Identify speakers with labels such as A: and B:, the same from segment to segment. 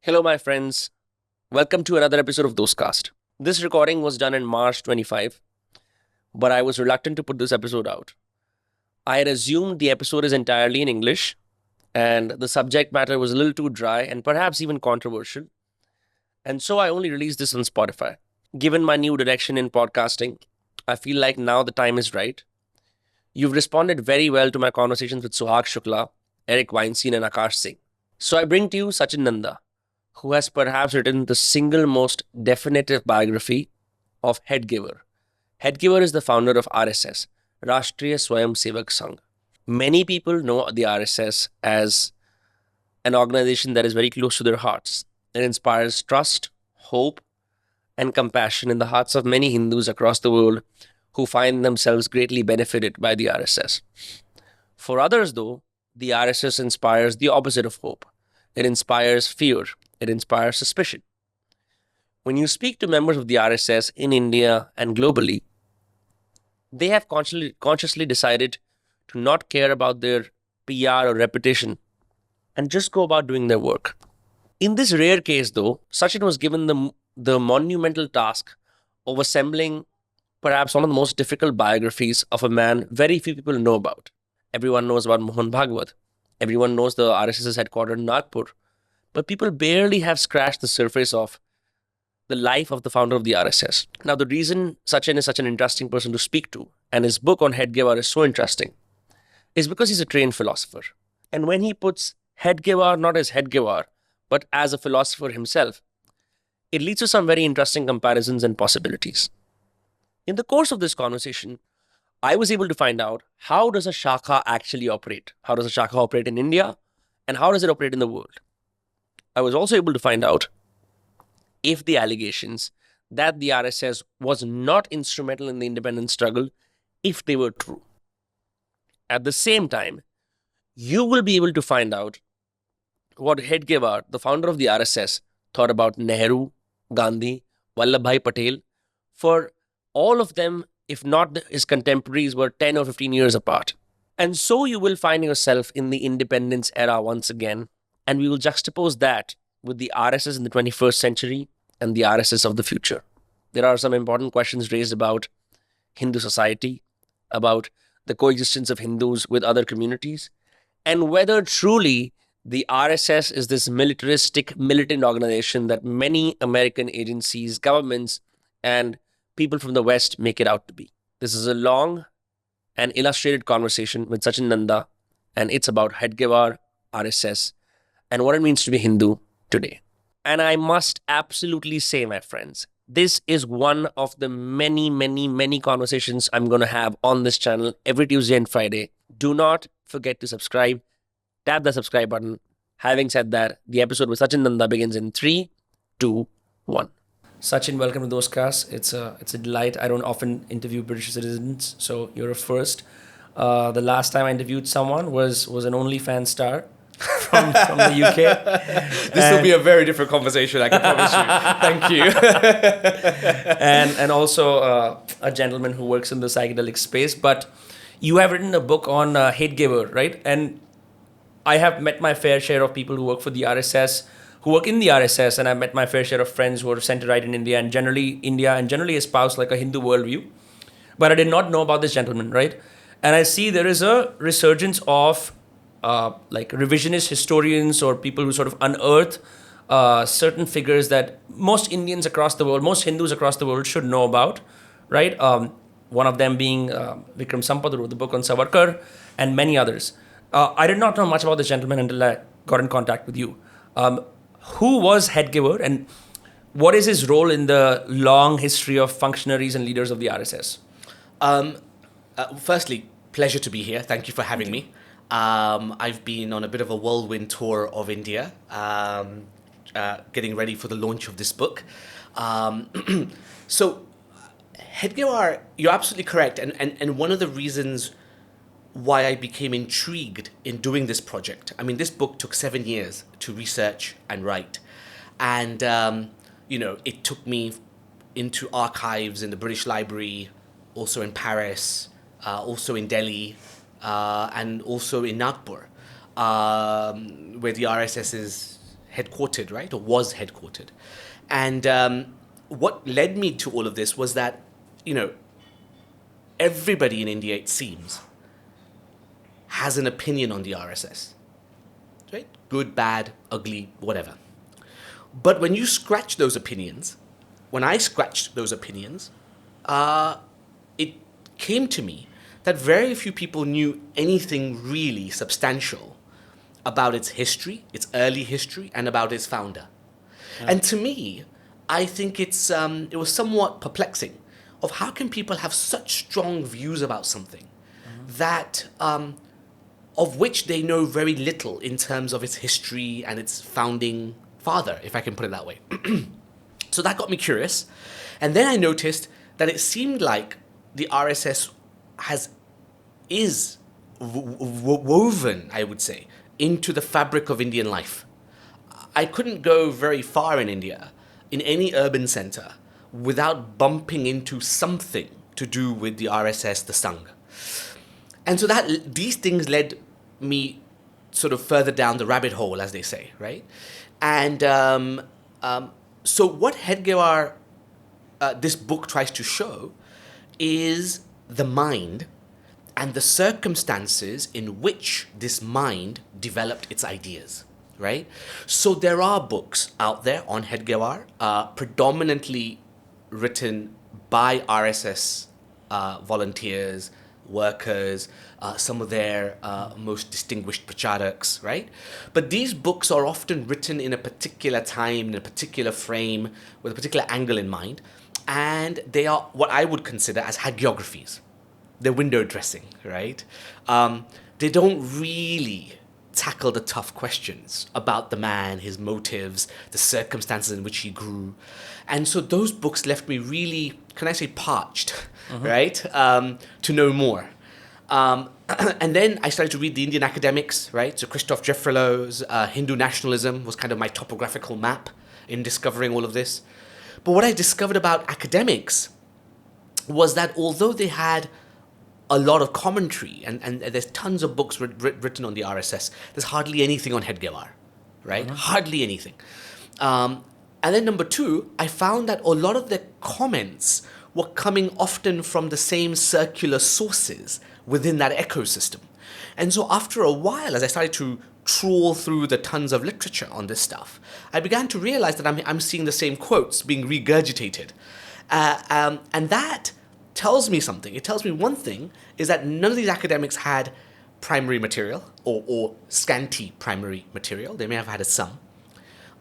A: Hello, my friends. Welcome to another episode of Dostcast. This recording was done in March 25, but I was reluctant to put this episode out. I had assumed the episode is entirely in English, and the subject matter was a little too dry and perhaps even controversial, and so I only released this on Spotify. Given my new direction in podcasting, I feel like now the time is right. You've responded very well to my conversations with Suhag Shukla, Eric Weinstein, and Akash Singh. So I bring to you Sachin Nandha, who has perhaps written the single most definitive biography of Hedgewer. Hedgewer is the founder of RSS, Rashtriya Swayamsevak Sangh. Many people know the RSS as an organization that is very close to their hearts. It inspires trust, hope, and compassion in the hearts of many Hindus across the world who find themselves greatly benefited by the RSS. For others, though, the RSS inspires the opposite of hope. It inspires fear. It inspires suspicion. When you speak to members of the RSS in India and globally, they have consciously decided to not care about their PR or reputation and just go about doing their work. In this rare case, though, Sachin was given the monumental task of assembling perhaps one of the most difficult biographies of a man very few people know about. Everyone knows about Mohan Bhagwat. Everyone knows the RSS is headquartered in Nagpur. But people barely have scratched the surface of the life of the founder of the RSS. Now, the reason Sachin is such an interesting person to speak to, and his book on Hedgewar is so interesting, is because he's a trained philosopher. And when he puts Hedgewar not as Hedgewar, but as a philosopher himself, it leads to some very interesting comparisons and possibilities. In the course of this conversation, I was able to find out how does a Shakha actually operate? How does a Shakha operate in India? And how does it operate in the world? I was also able to find out if the allegations that the RSS was not instrumental in the independence struggle, if they were true. At the same time, you will be able to find out what Hedgewar, the founder of the RSS, thought about Nehru, Gandhi, Vallabhbhai Patel. For all of them, if not his contemporaries, were 10 or 15 years apart. And so you will find yourself in the independence era once again, and we will juxtapose that with the RSS in the 21st century and the RSS of the future. There are some important questions raised about Hindu society, about the coexistence of Hindus with other communities, and whether truly the RSS is this militaristic, militant organization that many American agencies, governments, and people from the West make it out to be. This is a long and illustrated conversation with Sachin Nandha, and it's about Hedgewar, RSS, and what it means to be Hindu today. And I must absolutely say, my friends, this is one of the many conversations I'm going to have on this channel every Tuesday and Friday. Do not forget to subscribe. Tap the subscribe button. Having said that, the episode with Sachin Nandha begins in 3, 2, 1. Sachin, welcome to Dostcast. It's a delight. I don't often interview British citizens, so you're a first. The last time I interviewed someone was an OnlyFans star from the UK.
B: This will be a very different conversation, I can promise you. Thank you.
A: and also a gentleman who works in the psychedelic space. But you have written a book on Hedgewer, right? And I have met my fair share of people who work for the RSS, who work in the RSS, and I've met my fair share of friends who are sent to write in India and generally espouse like a Hindu worldview. But I did not know about this gentleman, right? And I see there is a resurgence of like revisionist historians or people who sort of unearth certain figures that most Indians across the world, most Hindus across the world should know about, right? One of them being Vikram Sampath, who wrote the book on Savarkar, and many others. I did not know much about this gentleman until I got in contact with you. Who was Hedgewer, and what is his role in the long history of functionaries and leaders of the RSS?
B: Firstly, pleasure to be here. Thank you for having me. I've been on a bit of a whirlwind tour of India, getting ready for the launch of this book. So, Hedgewar, you're absolutely correct. And one of the reasons why I became intrigued in doing this project, I mean, this book took 7 years to research and write. And, it took me into archives in the British Library, also in Paris, also in Delhi, and also in Nagpur, where the RSS is headquartered, right? Or was headquartered. And what led me to all of this was that, everybody in India, it seems, has an opinion on the RSS, right? Good, bad, ugly, whatever. But when you scratch those opinions, when I scratched those opinions, it came to me that very few people knew anything really substantial about its history, its early history, and about its founder. Yeah. And to me, I think it was somewhat perplexing of how can people have such strong views about something that of which they know very little in terms of its history and its founding father, if I can put it that way. So that got me curious. And then I noticed that it seemed like the RSS is woven, I would say, into the fabric of Indian life. I couldn't go very far in India, in any urban center, without bumping into something to do with the RSS, the Sangh. And so these things led me sort of further down the rabbit hole, as they say, right? And so what Hedgewar, this book tries to show, is the mind and the circumstances in which this mind developed its ideas, right? So there are books out there on Hedgewar, predominantly written by RSS volunteers, workers, some of their most distinguished pracharaks, right? But these books are often written in a particular time, in a particular frame, with a particular angle in mind, and they are what I would consider as hagiographies. They're window dressing, right? They don't really tackle the tough questions about the man, his motives, the circumstances in which he grew. And so those books left me really, can I say, parched, right? To know more. And then I started to read the Indian academics, right? So Christoph Jeffrelow's Hindu nationalism was kind of my topographical map in discovering all of this. But what I discovered about academics was that although they had a lot of commentary, and there's tons of books written on the RSS, there's hardly anything on Hedgewar, right? Hardly anything. And then number two, I found that a lot of their comments were coming often from the same circular sources within that ecosystem. And so after a while, as I started to trawl through the tons of literature on this stuff, I began to realize that I'm seeing the same quotes being regurgitated. And that tells me something. It tells me one thing, is that none of these academics had primary material or scanty primary material. They may have had some.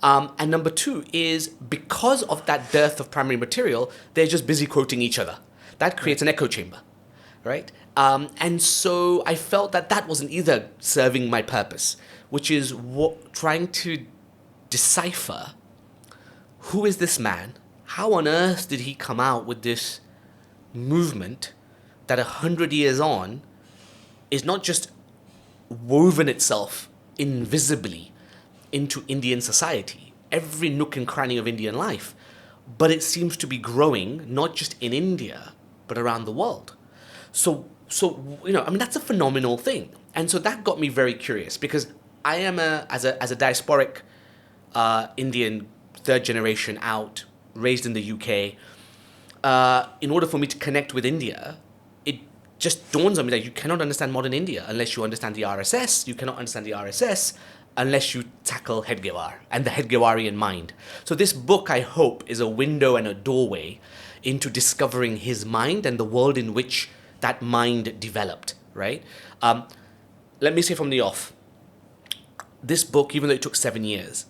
B: And number two is because of that dearth of primary material, they're just busy quoting each other. That creates an echo chamber, right? And so I felt that wasn't either serving my purpose, which is trying to decipher who is this man? How on earth did he come out with this movement that 100 years on is not just woven itself invisibly into Indian society, every nook and cranny of Indian life, but it seems to be growing not just in India, but around the world. So that's a phenomenal thing. And so that got me very curious because I am as a diasporic Indian, third generation out, raised in the UK, in order for me to connect with India, it just dawns on me that you cannot understand modern India unless you understand the RSS. You cannot understand the RSS unless you tackle Hedgewar and the Hedgewarian mind. So this book, I hope, is a window and a doorway into discovering his mind and the world in which that mind developed, right? Let me say from the off, this book, even though it took 7 years,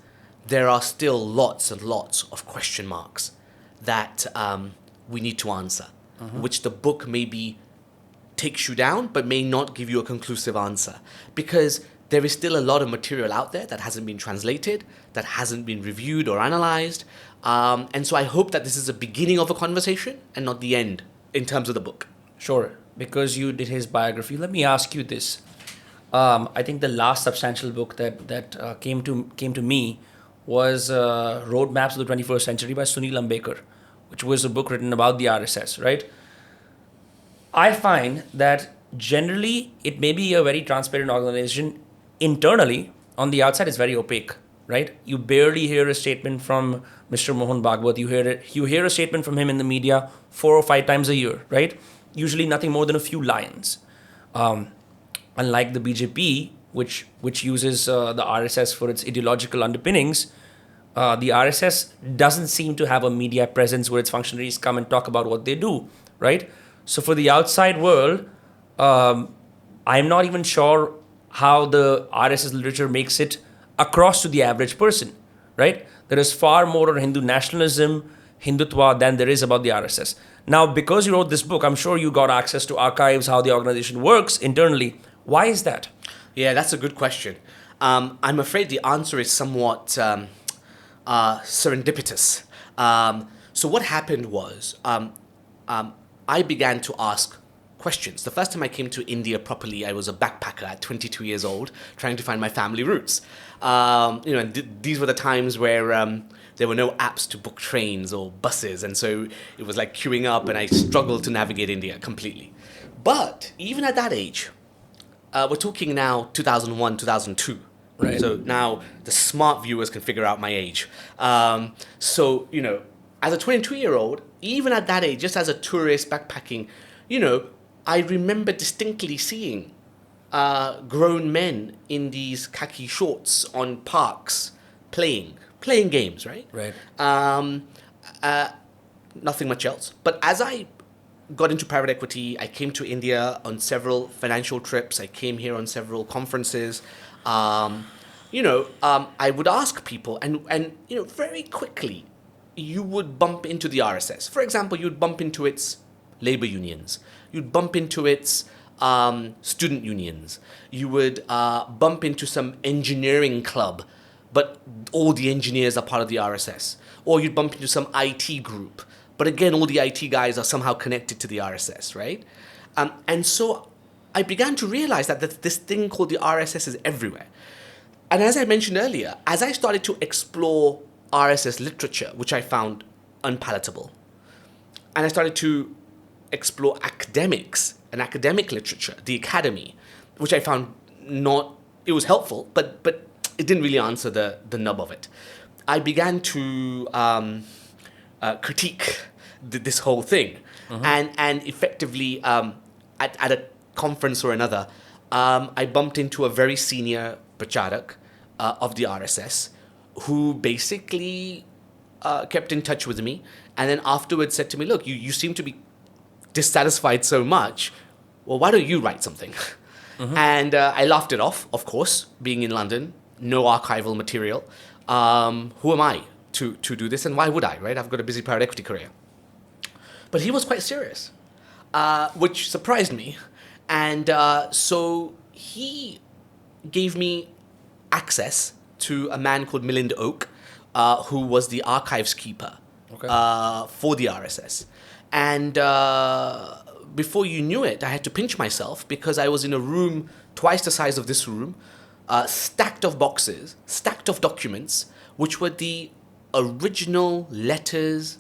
B: there are still lots and lots of question marks that we need to answer, which the book maybe takes you down, but may not give you a conclusive answer. Because there is still a lot of material out there that hasn't been translated, that hasn't been reviewed or analyzed. And so I hope that this is the beginning of a conversation and not the end in terms of the book.
A: Sure, because you did his biography. Let me ask you this. I think the last substantial book that came to me was Roadmaps of the 21st Century by Sunil Ambekar, which was a book written about the RSS, right? I find that generally it may be a very transparent organization. Internally, on the outside, it's very opaque. right? You barely hear a statement from Mr. Mohan Bhagwat. You hear a statement from him in the media 4 or 5 times a year, right? Usually nothing more than a few lines. Unlike the BJP, which uses the RSS for its ideological underpinnings, the RSS doesn't seem to have a media presence where its functionaries come and talk about what they do, right? So for the outside world, I'm not even sure how the RSS literature makes it across to the average person, right? There is far more on Hindu nationalism, Hindutva than there is about the RSS. Now, because you wrote this book, I'm sure you got access to archives, how the organization works internally. Why is that?
B: Yeah, that's a good question. I'm afraid the answer is somewhat serendipitous. So what happened was I began to ask questions. The first time I came to India properly, I was a backpacker at 22 years old, trying to find my family roots. These were the times where there were no apps to book trains or buses, and so it was like queuing up, and I struggled to navigate India completely. But even at that age, we're talking now 2001, 2002.
A: Right.
B: So now the smart viewers can figure out my age. As a 22-year-old, even at that age, just as a tourist backpacking, I remember distinctly seeing grown men in these khaki shorts on parks playing games, right?
A: Right.
B: Nothing much else. But as I got into private equity, I came to India on several financial trips. I came here on several conferences. I would ask people, and very quickly, you would bump into the RSS. For example, you'd bump into its labor unions. You'd bump into its student unions. You would bump into some engineering club, but all the engineers are part of the RSS. Or you'd bump into some IT group, but again, all the IT guys are somehow connected to the RSS, right? And so I began to realize that this thing called the RSS is everywhere. And as I mentioned earlier, as I started to explore RSS literature, which I found unpalatable, and I started to explore academics and academic literature, the academy, which I found it was helpful, but it didn't really answer the nub of it. I began to critique this whole thing. And effectively, at a conference or another, I bumped into a very senior pracharak of the RSS who basically kept in touch with me, and then afterwards said to me, look, you seem to be dissatisfied so much, well, why don't you write something? And I laughed it off, of course, being in London, no archival material. Who am I to do this, and why would I, right? I've got a busy private equity career. But he was quite serious, which surprised me. And so he gave me access to a man called Milind Oak, who was the archives keeper for the RSS. And before you knew it, I had to pinch myself because I was in a room twice the size of this room, stacked of boxes, stacked of documents, which were the original letters,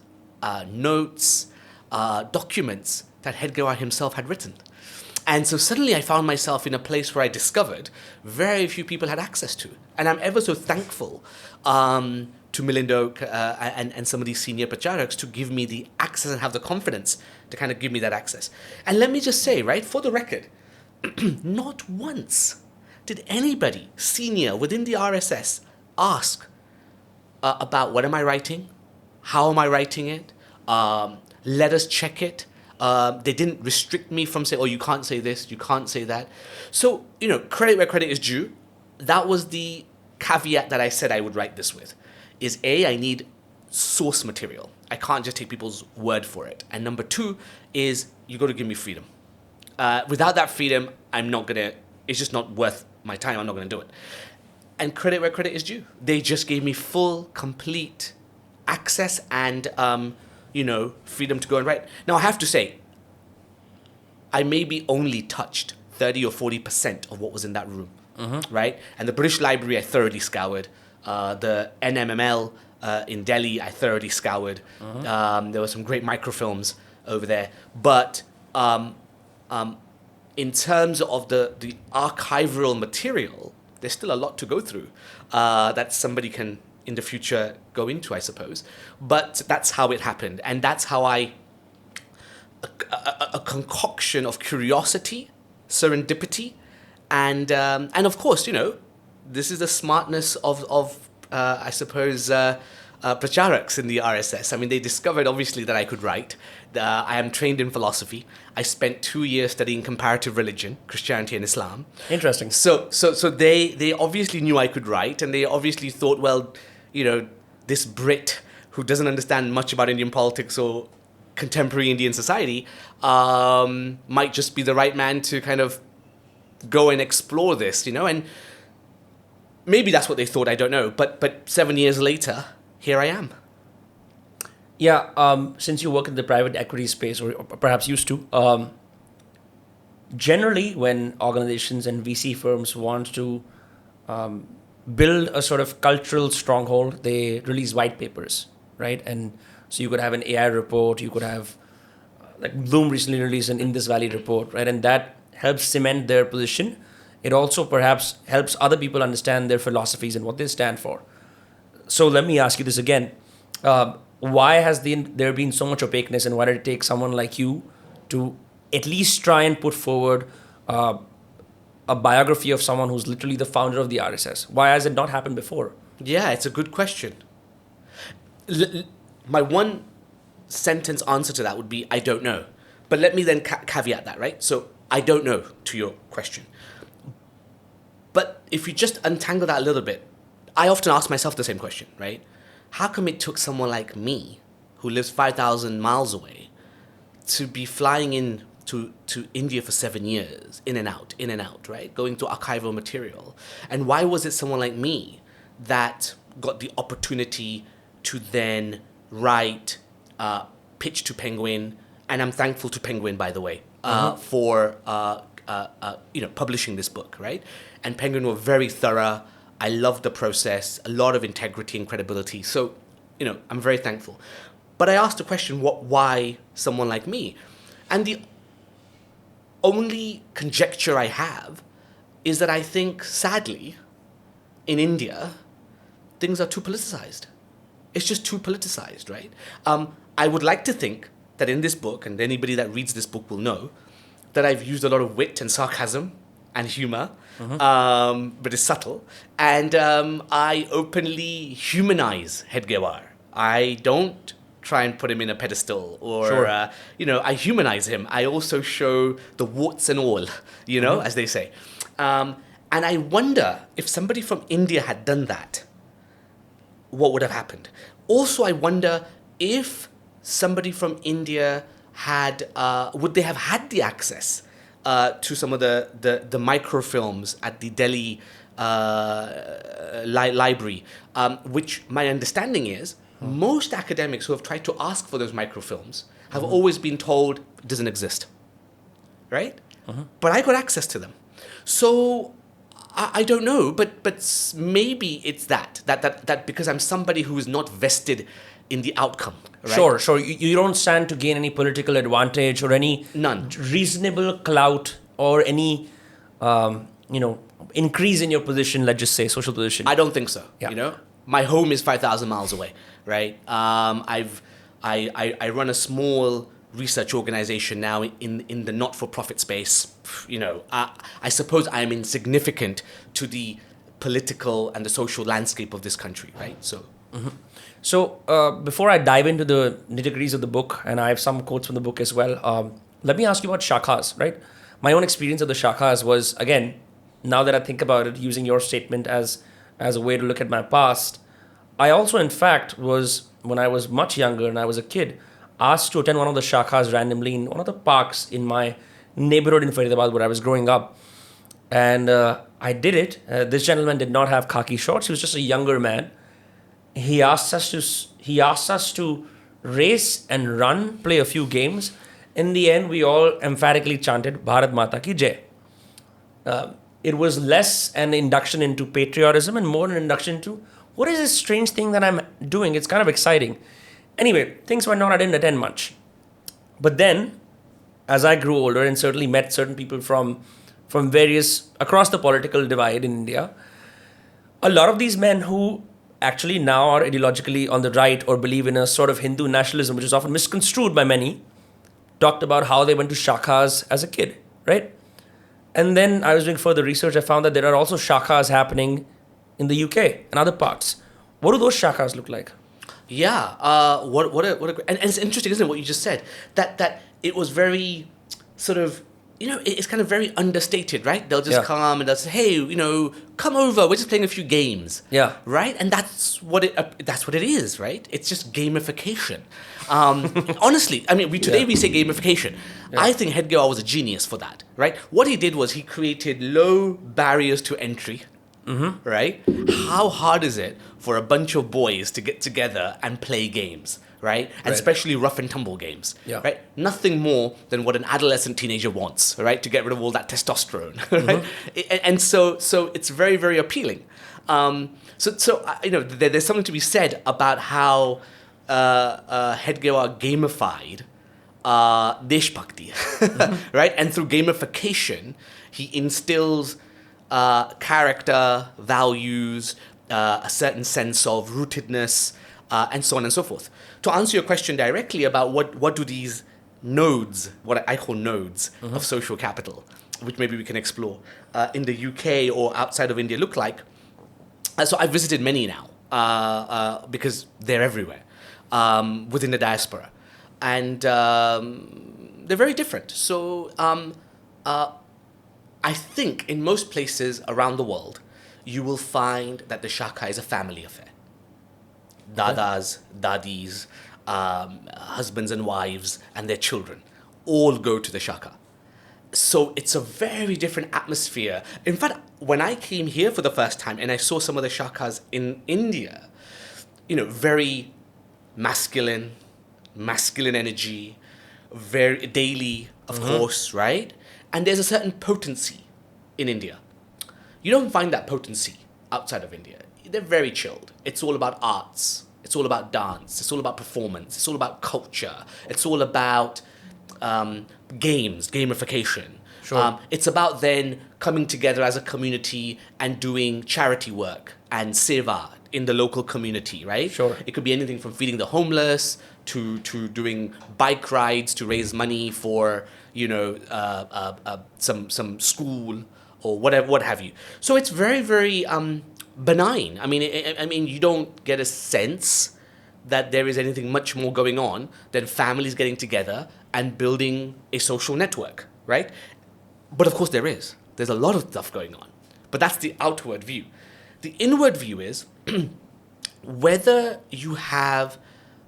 B: notes, documents that Hedgewar himself had written. And so suddenly I found myself in a place where I discovered very few people had access to. And I'm ever so thankful to Milind Oak and some of these senior pracharaks to give me the access and have the confidence to kind of give me that access. And let me just say, right, for the record, not once did anybody senior within the RSS ask about what am I writing, how am I writing it, let us check it. They didn't restrict me from saying, oh, you can't say this, you can't say that. So, credit where credit is due. That was the caveat that I said I would write this with, is A, I need source material. I can't just take people's word for it. And number two is you got to give me freedom. Without that freedom, it's just not worth my time. I'm not going to do it. And credit where credit is due. They just gave me full, complete access and, freedom to go and write. Now, I have to say, I maybe only touched 30 or 40% of what was in that room, right? And the British Library, I thoroughly scoured. The NMML in Delhi, I thoroughly scoured. There were some great microfilms over there. But in terms of the archival material, there's still a lot to go through that somebody can in the future go into, I suppose. But that's how it happened, and that's how a concoction of curiosity, serendipity, and of course, this is the smartness of I suppose pracharaks in the RSS. I mean, they discovered obviously that I could write. I am trained in philosophy. I spent 2 years studying comparative religion, Christianity and Islam.
A: Interesting.
B: So they obviously knew I could write, and they obviously thought, well, this Brit who doesn't understand much about Indian politics or contemporary Indian society might just be the right man to kind of go and explore this, and maybe that's what they thought, I don't know. But 7 years later, here I am.
A: Yeah, since you work in the private equity space, or perhaps used to, generally when organizations and VC firms want to build a sort of cultural stronghold, they release white papers, right? And so you could have an AI report, you could have, like Bloom recently released an Indus Valley report, right? And that helps cement their position. It also perhaps helps other people understand their philosophies and what they stand for. So let me ask you this again. Why has there been so much opaqueness, and why did it take someone like you to at least try and put forward a biography of someone who's literally the founder of the RSS? Why has it not happened before?
B: Yeah, it's a good question. My one sentence answer to that would be, I don't know. But let me then caveat that, right? So I don't know to your question. But if you just untangle that a little bit, I often ask myself the same question, right? How come it took someone like me, who lives 5,000 miles away, to be flying in to India for 7 years, in and out, right? Going through archival material. And why was it someone like me that got the opportunity to then write, pitch to Penguin, and I'm thankful to Penguin, by the way, for publishing this book, right? And Penguin were very thorough. I loved the process, a lot of integrity and credibility. So, I'm very thankful. But I asked the question, why someone like me? And the only conjecture I have is that I think, sadly, in India, things are too politicized. It's just too politicized, right? I would like to think that in this book, and anybody that reads this book will know, that I've used a lot of wit and sarcasm and humor, but it's subtle. And I openly humanize Hedgewar. I don't try and put him in a pedestal or,
A: Sure.
B: I humanize him. I also show the warts and all, as they say. And I wonder if somebody from India had done that, what would have happened? Also, I wonder if somebody from India would they have had the access to some of the microfilms at the Delhi library, which my understanding is most academics who have tried to ask for those microfilms have always been told it doesn't exist, right? But I got access to them. So I don't know, but maybe it's that because I'm somebody who is not vested in the outcome. Right?
A: Sure. You don't stand to gain any political advantage or any
B: None.
A: reasonable clout or any, increase in your position, let's just say, social position.
B: I don't think so.
A: Yeah.
B: My home is 5,000 miles away, right? I run a small research organization now in the not-for-profit space. I suppose I am insignificant to the political and the social landscape of this country, right? So.
A: So before I dive into the nitty-gritties of the book, and I have some quotes from the book as well, let me ask you about Shakhas, right? My own experience of the Shakhas was, again, now that I think about it, using your statement as a way to look at my past, I also, in fact, was, when I was much younger and I was a kid, asked to attend one of the Shakhas randomly in one of the parks in my neighborhood in Faridabad where I was growing up. And I did it. This gentleman did not have khaki shorts. He was just a younger man. He asked us to race and run, play a few games. In the end, we all emphatically chanted Bharat Mata Ki Jai. It was less an induction into patriotism and more an induction into what is this strange thing that I'm doing? It's kind of exciting. Anyway, things went on. I didn't attend much. But then, as I grew older and certainly met certain people from various, across the political divide in India, A lot of these men who actually now are ideologically on the right or believe in a sort of Hindu nationalism, which is often misconstrued by many, talked about how they went to shakhas as a kid, right? And then I was doing further research. I found that there are also shakhas happening in the UK and other parts. What do those shakhas look like?
B: Yeah, and it's interesting, isn't it, what you just said? That it was very sort of, it's kind of very understated, right? They'll just come and they'll say, hey, come over, we're just playing a few games.
A: Yeah.
B: Right? And that's what it is, right? It's just gamification. Honestly, I mean, today we say gamification. Yeah. I think Hedgewar was a genius for that, right? What he did was he created low barriers to entry. Mm-hmm. Right? How hard is it for a bunch of boys to get together and play games, right? And especially rough and tumble games, right? Nothing more than what an adolescent teenager wants, right? To get rid of all that testosterone, right? Mm-hmm. And so it's very, very appealing. There's something to be said about how Hedgewar gamified Deshbhakti, mm-hmm. right? And through gamification, he instills character, values, a certain sense of rootedness, and so on and so forth. To answer your question directly about what do these nodes, what I call nodes mm-hmm. of social capital, which maybe we can explore, in the UK or outside of India look like. So I've visited many now, because they're everywhere, within the diaspora. And they're very different. So I think in most places around the world, you will find that the shaka is a family affair. Dadas, dadis, husbands and wives, and their children all go to the shaka. So it's a very different atmosphere. In fact, when I came here for the first time and I saw some of the shakas in India, very masculine energy, very daily, of mm-hmm. course, right? And there's a certain potency in India. You don't find that potency outside of India. They're very chilled. It's all about arts. It's all about dance. It's all about performance. It's all about culture. It's all about games, gamification.
A: Sure.
B: It's about then coming together as a community and doing charity work and seva in the local community, right?
A: Sure.
B: It could be anything from feeding the homeless to doing bike rides to raise money for some school or whatever, what have you. So it's very, very benign. I mean, you don't get a sense that there is anything much more going on than families getting together and building a social network, right? But of course there is. There's a lot of stuff going on. But that's the outward view. The inward view is whether you have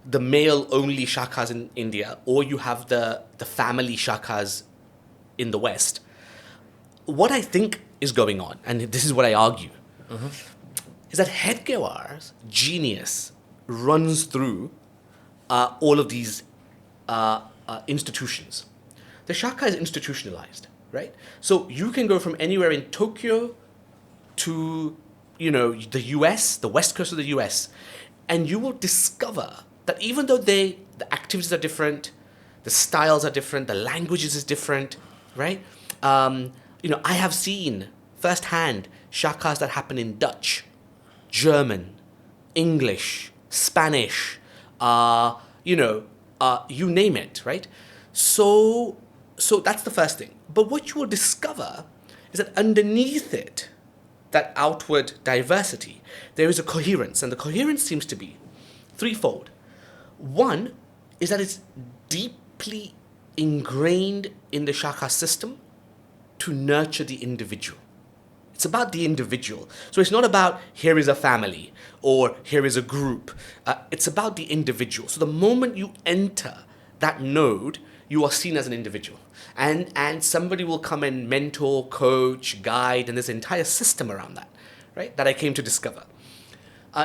B: the male-only shakas in India or you have the family shakas in the West, what I think is going on, and this is what I argue, mm-hmm. is that Hedgewar's genius runs through all of these institutions. The shaka is institutionalized, right? So you can go from anywhere in Tokyo to, the US, the west coast of the US, and you will discover that even though the activities are different, the styles are different, the languages is different, right? I have seen firsthand shakas that happen in Dutch, German, English, Spanish, you name it, right? So that's the first thing. But what you will discover is that underneath it, that outward diversity, there is a coherence. And the coherence seems to be threefold. One is that it's deeply ingrained in the shaka system to nurture the individual. It's about the individual. So it's not about here is a family or here is a group. It's about the individual. So the moment you enter that node, you are seen as an individual. And somebody will come and mentor, coach, guide, and there's an entire system around that, right? That I came to discover.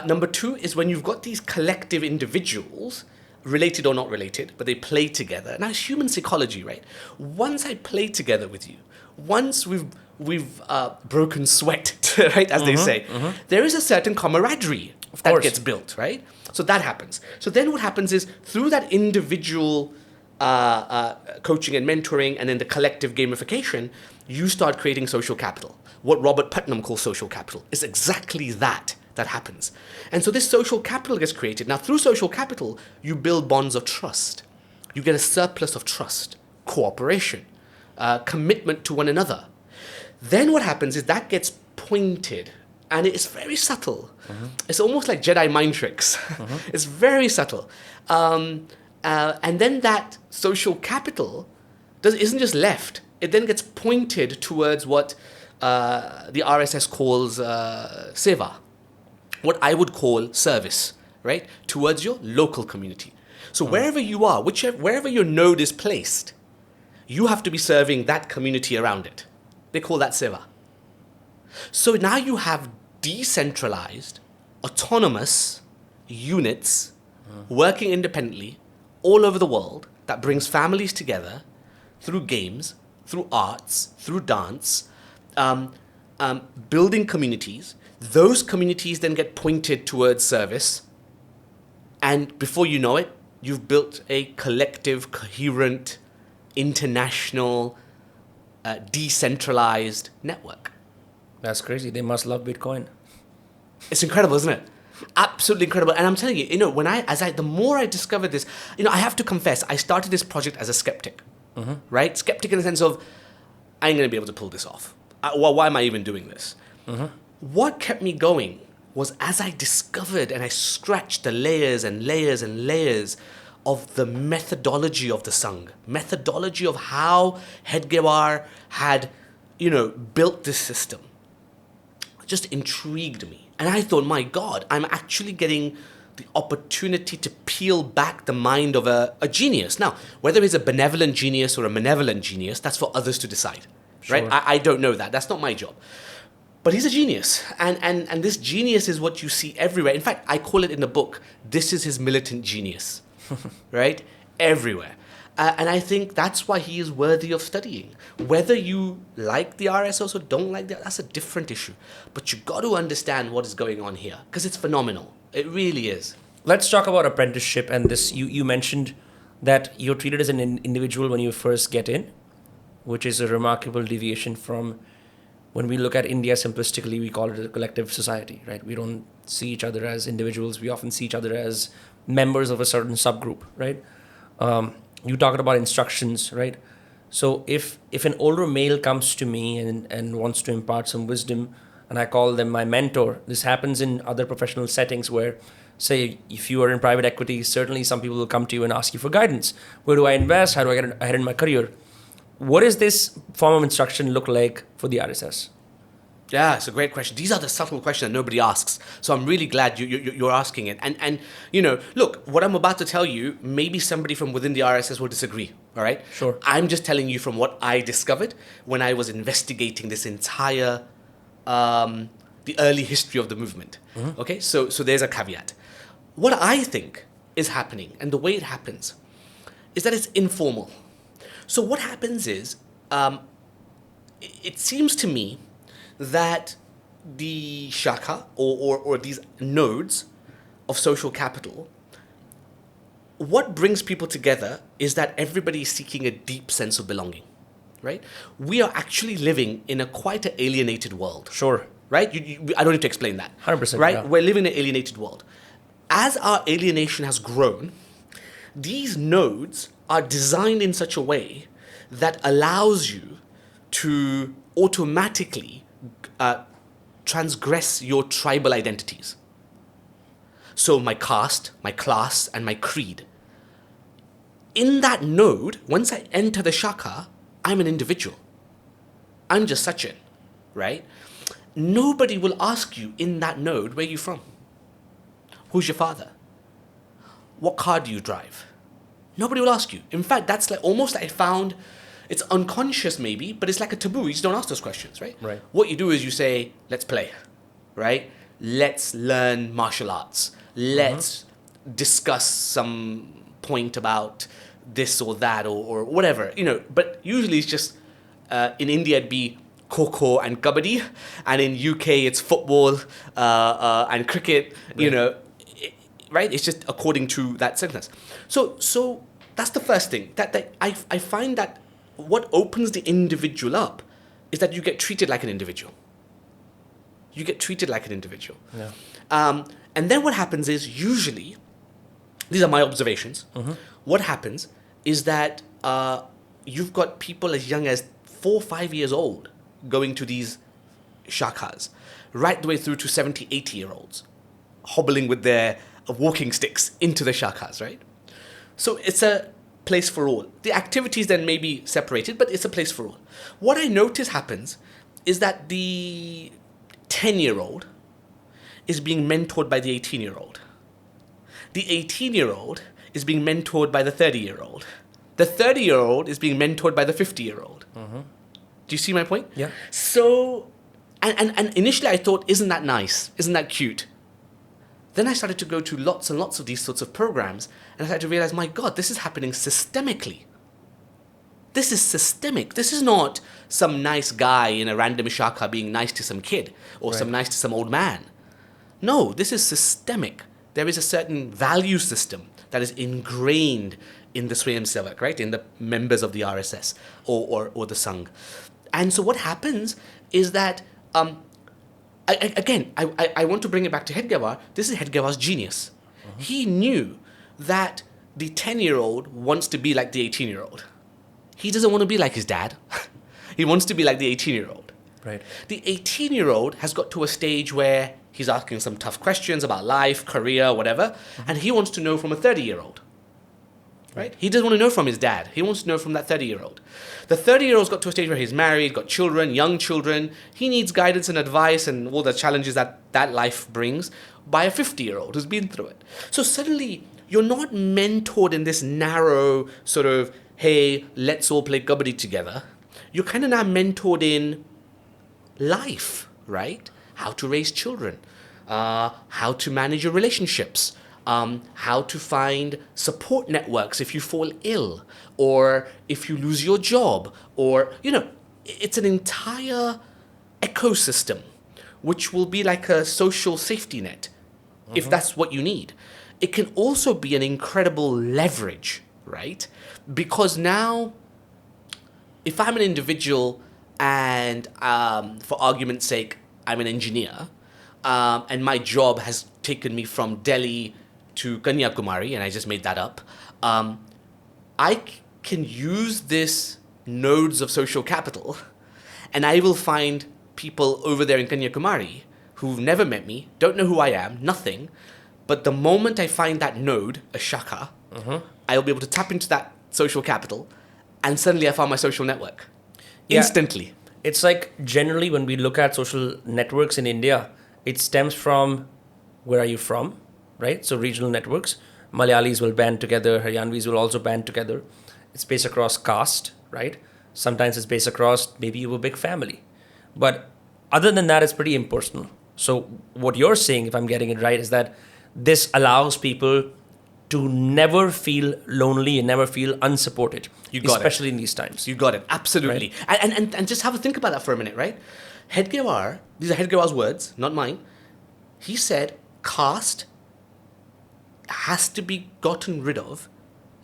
B: Number two is when you've got these collective individuals, related or not related, but they play together. Now, it's human psychology, right? Once I play together with you, once we've broken sweat, right, as they say, there is a certain camaraderie that gets built, right? So that happens. So then what happens is through that individual coaching and mentoring, and then the collective gamification, you start creating social capital. What Robert Putnam calls social capital is exactly that happens. And so this social capital gets created. Now, through social capital, you build bonds of trust. You get a surplus of trust, cooperation, commitment to one another. Then what happens is that gets pointed, and it's very subtle. It's almost like Jedi mind tricks. It's very subtle. And then that social capital isn't just left. It then gets pointed towards what the RSS calls seva, what I would call service, right? Towards your local community. So wherever you are, wherever your node is placed, you have to be serving that community around it. They call that seva. So now you have decentralized, autonomous units working independently all over the world that brings families together through games, through arts, through dance, building communities. Those communities then get pointed towards service. And before you know it, you've built a collective, coherent, international, decentralized network.
A: That's crazy. They must love Bitcoin.
B: It's incredible, isn't it? Absolutely incredible. And I'm telling you, the more I discovered this, I have to confess, I started this project as a skeptic, right? Skeptic in the sense of, I ain't going to be able to pull this off. Why am I even doing this? What kept me going was as I discovered and I scratched the layers and layers and layers of the methodology of the Sangh, methodology of how Hedgewar had, built this system. It just intrigued me. And I thought, my God, I'm actually getting the opportunity to peel back the mind of a genius. Now, whether he's a benevolent genius or a malevolent genius, that's for others to decide, right? I don't know that. That's not my job. But he's a genius, and this genius is what you see everywhere. In fact, I call it in the book, this is his militant genius, right? Everywhere. And I think that's why he is worthy of studying. Whether you like the RSS or don't like that, that's a different issue. But you got to understand what is going on here, because it's phenomenal. It really is.
A: Let's talk about apprenticeship and this. You mentioned that you're treated as an individual when you first get in, which is a remarkable deviation from when we look at India simplistically, we call it a collective society, right? We don't see each other as individuals. We often see each other as members of a certain subgroup, right? You talked about instructions, right? So if an older male comes to me and wants to impart some wisdom, and I call them my mentor, this happens in other professional settings where, say, if you are in private equity, certainly some people will come to you and ask you for guidance. Where do I invest? How do I get ahead in my career? What does this form of instruction look like for the RSS?
B: Yeah, it's a great question. These are the subtle questions that nobody asks. So I'm really glad you're asking it. And look, what I'm about to tell you, maybe somebody from within the RSS will disagree, all right?
A: Sure.
B: I'm just telling you from what I discovered when I was investigating this entire, the early history of the movement. Okay, so there's a caveat. What I think is happening, and the way it happens, is that it's informal. So what happens is, it seems to me that the shakha or these nodes of social capital, what brings people together is that everybody is seeking a deep sense of belonging, right? We are actually living in a quite an alienated world.
A: Sure.
B: Right? I don't need to explain that.
A: 100%.
B: Right?
A: Yeah.
B: We're living in an alienated world. As our alienation has grown, these nodes are designed in such a way that allows you to automatically transgress your tribal identities. So my caste, my class, and my creed. In that node, once I enter the shakha, I'm an individual. I'm just Sachin, right? Nobody will ask you in that node, where are you from? Who's your father? What car do you drive? Nobody will ask you. In fact, that's like almost I found, it's unconscious maybe, but it's like a taboo. You just don't ask those questions, right?
A: Right.
B: What you do is you say, let's play, right? Let's learn martial arts. Let's discuss some point about this or that or whatever, but usually it's just, in India it'd be Kho and Kabaddi, and in UK it's football and cricket,
A: Right.
B: Right? It's just according to that sentence. So that's the first thing. That I find that what opens the individual up is that you get treated like an individual. You get treated like an individual.
A: Yeah.
B: And then what happens is, usually, these are my observations, what happens is that you've got people as young as 4 or 5 years old going to these shakhas, right the way through to 70, 80-year-olds, hobbling with their walking sticks into the shakhas, right? So it's a place for all. The activities then may be separated, but it's a place for all. What I notice happens is that the 10-year-old is being mentored by the 18-year-old. The 18-year-old is being mentored by the 30-year-old. The 30-year-old is being mentored by the 50-year-old. Do you see my point?
A: Yeah.
B: So, and initially I thought, isn't that nice? Isn't that cute? Then I started to go to lots and lots of these sorts of programs, and I started to realize, my God, this is happening systemically. This is systemic. This is not some nice guy in a random shakha being nice to some kid or some nice to some old man. No, this is systemic. There is a certain value system that is ingrained in the Swayamsevak, right? In the members of the RSS or the Sangh. And so what happens is that, I want to bring it back to Hedgewar. This is Hedgewar's genius. He knew that the 10-year-old wants to be like the 18-year-old. He doesn't want to be like his dad. He wants to be like the 18-year-old.
A: Right.
B: The 18-year-old has got to a stage where he's asking some tough questions about life, career, whatever, and he wants to know from a 30-year-old. Right? He doesn't want to know from his dad. He wants to know from that 30-year-old. The 30-year-old's got to a stage where he's married, got children, young children. He needs guidance and advice and all the challenges that life brings by a 50-year-old who's been through it. So suddenly, you're not mentored in this narrow sort of, hey, let's all play kabaddi together. You're kind of now mentored in life, right? How to raise children, how to manage your relationships, how to find support networks if you fall ill or if you lose your job, or, it's an entire ecosystem which will be like a social safety net if that's what you need. It can also be an incredible leverage, right? Because now, if I'm an individual and for argument's sake, I'm an engineer, and my job has taken me from Delhi to Kanyakumari, and I just made that up, I can use this nodes of social capital, and I will find people over there in Kanyakumari who've never met me, don't know who I am, nothing, but the moment I find that node, a shaka, I'll be able to tap into that social capital, and suddenly I found my social network. Instantly.
A: It's like generally when we look at social networks in India, it stems from where are you from, right? So regional networks. Malayalis will band together, Haryanvis will also band together. It's based across caste, right? Sometimes it's based across maybe you have a big family. But other than that, it's pretty impersonal. So what you're saying, if I'm getting it right, is that this allows people to never feel lonely and never feel unsupported. Especially in these times.
B: You got it. Absolutely. Right? And just have a think about that for a minute, right? Hedgewar, these are Hedgewar's words, not mine. He said caste has to be gotten rid of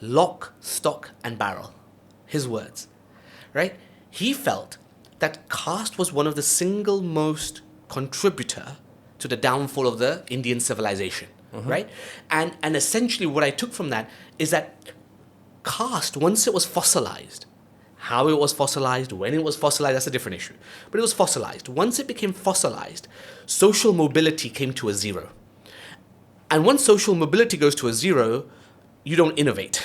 B: lock, stock, and barrel. His words, right? He felt that caste was one of the single most contributor to the downfall of the Indian civilization, right? And essentially what I took from that is that caste, once it was fossilized, how it was fossilized, when it was fossilized, that's a different issue. But it was fossilized. Once it became fossilized, social mobility came to a zero. And once social mobility goes to a zero, you don't innovate.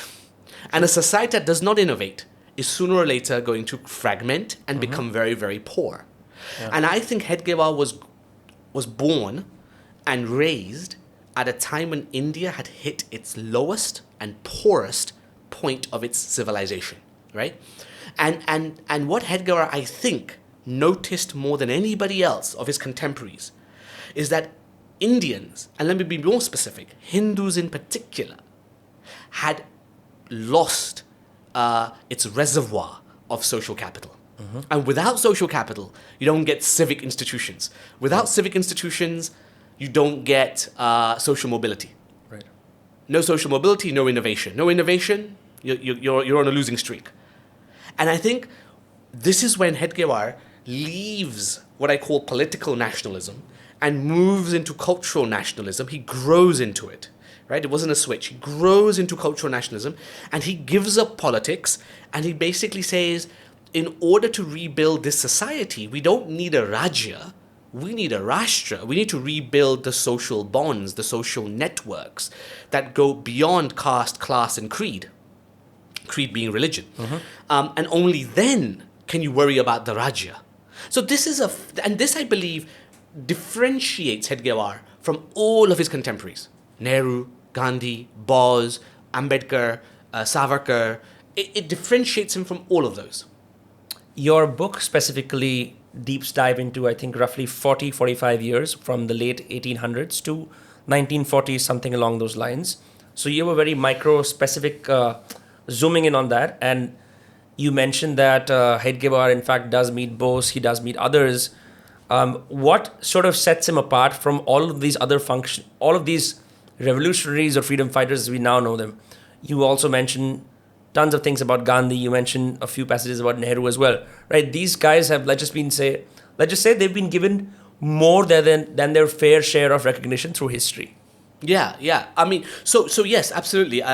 B: And a society that does not innovate is sooner or later going to fragment and become very, very poor. Yeah. And I think Hedgewar was born and raised at a time when India had hit its lowest and poorest point of its civilization, right? And what Hedgewar, I think, noticed more than anybody else of his contemporaries is that Indians, and let me be more specific, Hindus in particular, had lost its reservoir of social capital. And without social capital, you don't get civic institutions. Without civic institutions, you don't get social mobility.
A: Right.
B: No social mobility, no innovation. No innovation, You're on a losing streak. And I think this is when Hedgewar leaves what I call political nationalism and moves into cultural nationalism. He grows into it, right? It wasn't a switch. He grows into cultural nationalism and he gives up politics and he basically says, in order to rebuild this society, we don't need a Rajya, we need a Rashtra. We need to rebuild the social bonds, the social networks that go beyond caste, class, and creed. Creed being religion. And only then can you worry about the Rajya. So this is and this I believe differentiates Hedgewar from all of his contemporaries. Nehru, Gandhi, Bose, Ambedkar, Savarkar. It differentiates him from all of those.
A: Your book specifically deeps dive into, I think, roughly 45 years from the late 1800s to 1940s, something along those lines. So you have a very micro-specific zooming in on that. And you mentioned that Hedgewar, in fact, does meet Bose, he does meet others. What sort of sets him apart from all of these other all of these revolutionaries or freedom fighters as we now know them? You also mentioned tons of things about Gandhi. You mentioned a few passages about Nehru as well, right? These guys have, let's just say they've been given more than their fair share of recognition through history.
B: Yeah. I mean, so yes, absolutely.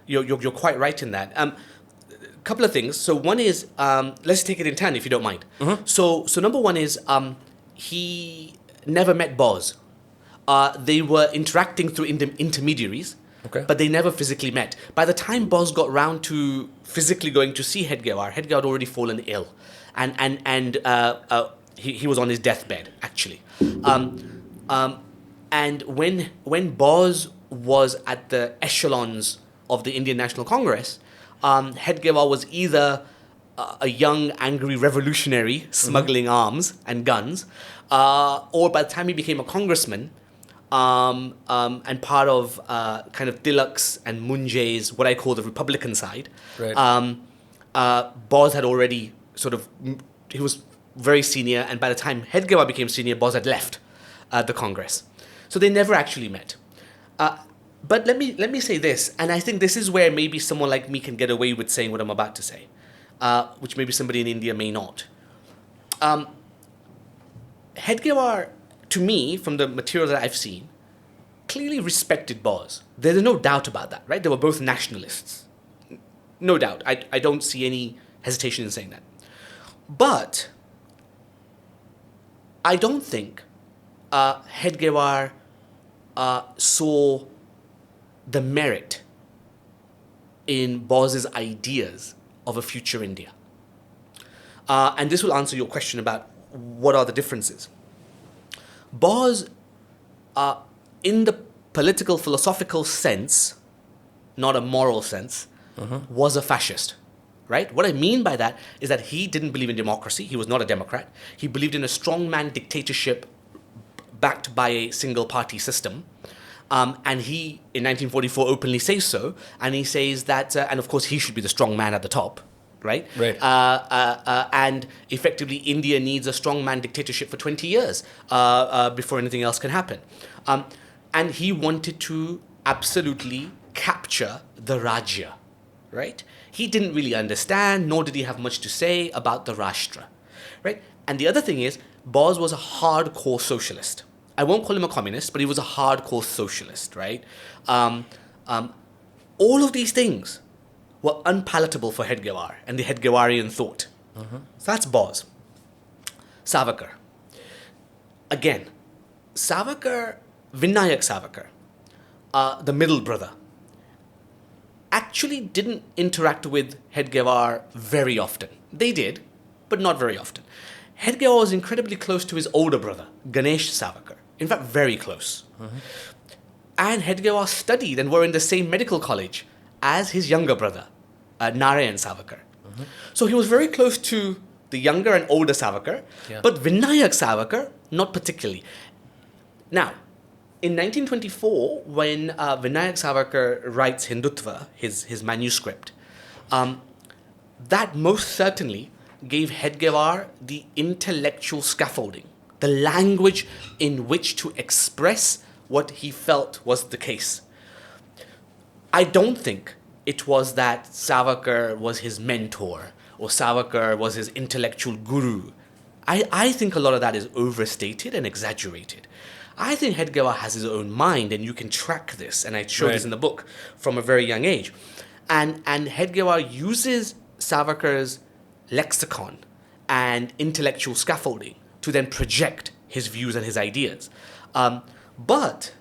B: You're quite right in that. Couple of things. So one is, let's take it in turn if you don't mind. So number one is, he never met Bose. They were interacting through intermediaries.
A: Okay.
B: But they never physically met. By the time Bose got round to physically going to see Hedgewar had already fallen ill, and he was on his deathbed actually. And when Bose was at the echelons of the Indian National Congress, Hedgewar was either a young angry revolutionary smuggling arms and guns, or by the time he became a congressman. And part of kind of Tilak's and Munjay's, what I call the Republican side,
A: right.
B: Bose had already he was very senior, and by the time Hedgewar became senior, Bose had left the Congress. So they never actually met. But let me say this, and I think this is where maybe someone like me can get away with saying what I'm about to say, which maybe somebody in India may not. Hedgewar, to me, from the material that I've seen, clearly respected Bose. There's no doubt about that, right? They were both nationalists. No doubt. I don't see any hesitation in saying that. But I don't think Hedgewar saw the merit in Bose's ideas of a future India. And this will answer your question about what are the differences. Bose, in the political philosophical sense, not a moral sense, was a fascist, right? What I mean by that is that he didn't believe in democracy. He was not a Democrat. He believed in a strongman dictatorship backed by a single party system. And he, in 1944, openly says so. And he says that, and of course, he should be the strong man at the top. Right?
A: Right.
B: And effectively, India needs a strongman dictatorship for 20 years before anything else can happen. And he wanted to absolutely capture the Rajya, right? He didn't really understand, nor did he have much to say about the Rashtra, right? And the other thing is, Bose was a hardcore socialist. I won't call him a communist, but he was a hardcore socialist, right? All of these things were unpalatable for Hedgewar and the Hedgewarian thought. So that's Bose. Savarkar. Again, Savarkar, Vinayak Savarkar, the middle brother, actually didn't interact with Hedgewar very often. They did, but not very often. Hedgewar was incredibly close to his older brother, Ganesh Savarkar. In fact, very close. And Hedgewar studied and were in the same medical college as his younger brother, Narayan Savarkar. So he was very close to the younger and older Savarkar, but Vinayak Savarkar, not particularly. Now, in 1924, when Vinayak Savarkar writes Hindutva, his manuscript, that most certainly gave Hedgewar the intellectual scaffolding, the language in which to express what he felt was the case. I don't think it was that Savarkar was his mentor or Savarkar was his intellectual guru. I think a lot of that is overstated and exaggerated. I think Hedgewar has his own mind, and you can track this, and I show this in the book from a very young age. And Hedgewar uses Savarkar's lexicon and intellectual scaffolding to then project his views and his ideas. But,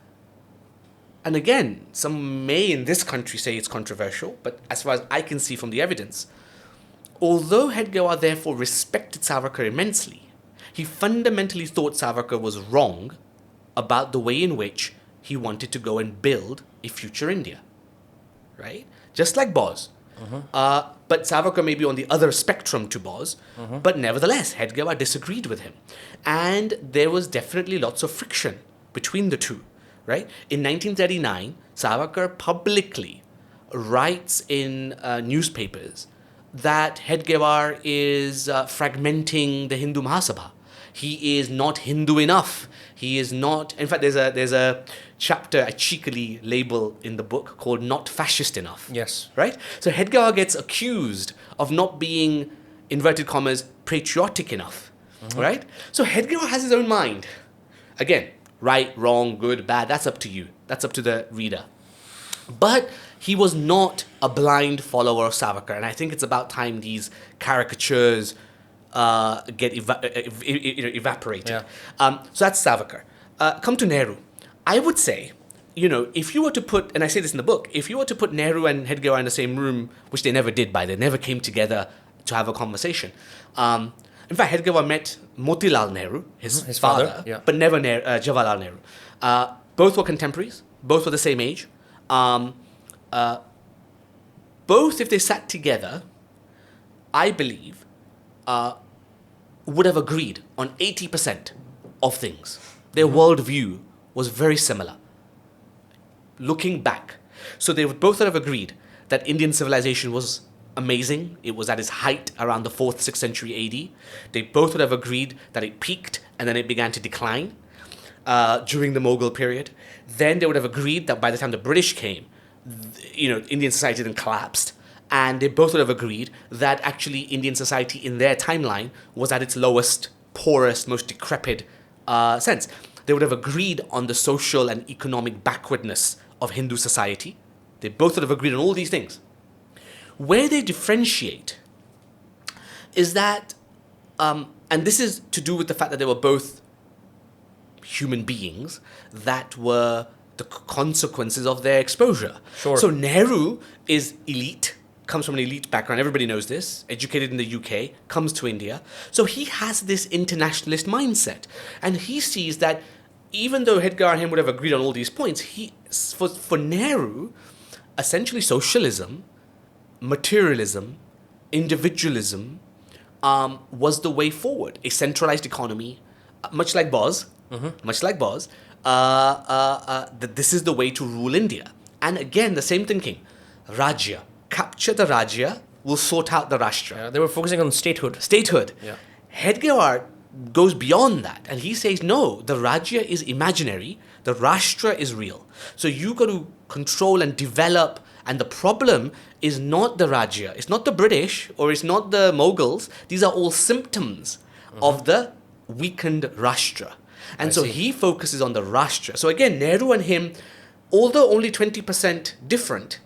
B: and again, some may in this country say it's controversial, but as far as I can see from the evidence, although Hedgewar therefore respected Savarkar immensely, he fundamentally thought Savarkar was wrong about the way in which he wanted to go and build a future India, right? Just like Bose. But Savarkar may be on the other spectrum to Bose, but nevertheless, Hedgewar disagreed with him. And there was definitely lots of friction between the two, right? In 1939, Savarkar publicly writes in newspapers that Hedgewar is fragmenting the Hindu Mahasabha. He is not Hindu enough. He is not. In fact, there's a chapter I cheekily label in the book called "Not Fascist Enough."
A: Yes.
B: Right. So Hedgewar gets accused of not being, inverted commas, patriotic enough. Right. So Hedgewar has his own mind. Again, right, wrong, good, bad. That's up to you. That's up to the reader. But he was not a blind follower of Savarkar, and I think it's about time these caricatures get evaporated. So that's Savarkar. Come to Nehru. I would say, if you were to put, and I say this in the book, if you were to put Nehru and Hedgewar in the same room, which they never did, they never came together to have a conversation. In fact, Hedgewar met Motilal Nehru, his father, but never Jawaharlal Nehru. Both were contemporaries. Both were the same age. Both, if they sat together, I believe, would have agreed on 80% of things. Their worldview was very similar. Looking back. So they would both have agreed that Indian civilization was amazing. It was at its height around the 4th, 6th century AD. They both would have agreed that it peaked and then it began to decline during the Mughal period. Then they would have agreed that by the time the British came, Indian society then collapsed. And they both would have agreed that actually Indian society in their timeline was at its lowest, poorest, most decrepit sense. They would have agreed on the social and economic backwardness of Hindu society. They both would have agreed on all these things. Where they differentiate is that, and this is to do with the fact that they were both human beings that were the consequences of their exposure.
A: Sure.
B: So Nehru is elite, comes from an elite background. Everybody knows this. Educated in the UK, comes to India. So he has this internationalist mindset. And he sees that even though Hedgewar and him would have agreed on all these points, for Nehru, essentially socialism, materialism, individualism was the way forward. A centralized economy, much like Bose, that this is the way to rule India. And again, the same thinking. Rajya. Capture the Rajya, will sort out the Rashtra.
A: Yeah, they were focusing on statehood.
B: Yeah. Hedgewar goes beyond that, and he says, no, the Rajya is imaginary, the Rashtra is real. So you got to control and develop, and the problem is not the Rajya, it's not the British, or it's not the Mughals. These are all symptoms of the weakened Rashtra. And so he focuses on the Rashtra. So again, Nehru and him, although only 20% different,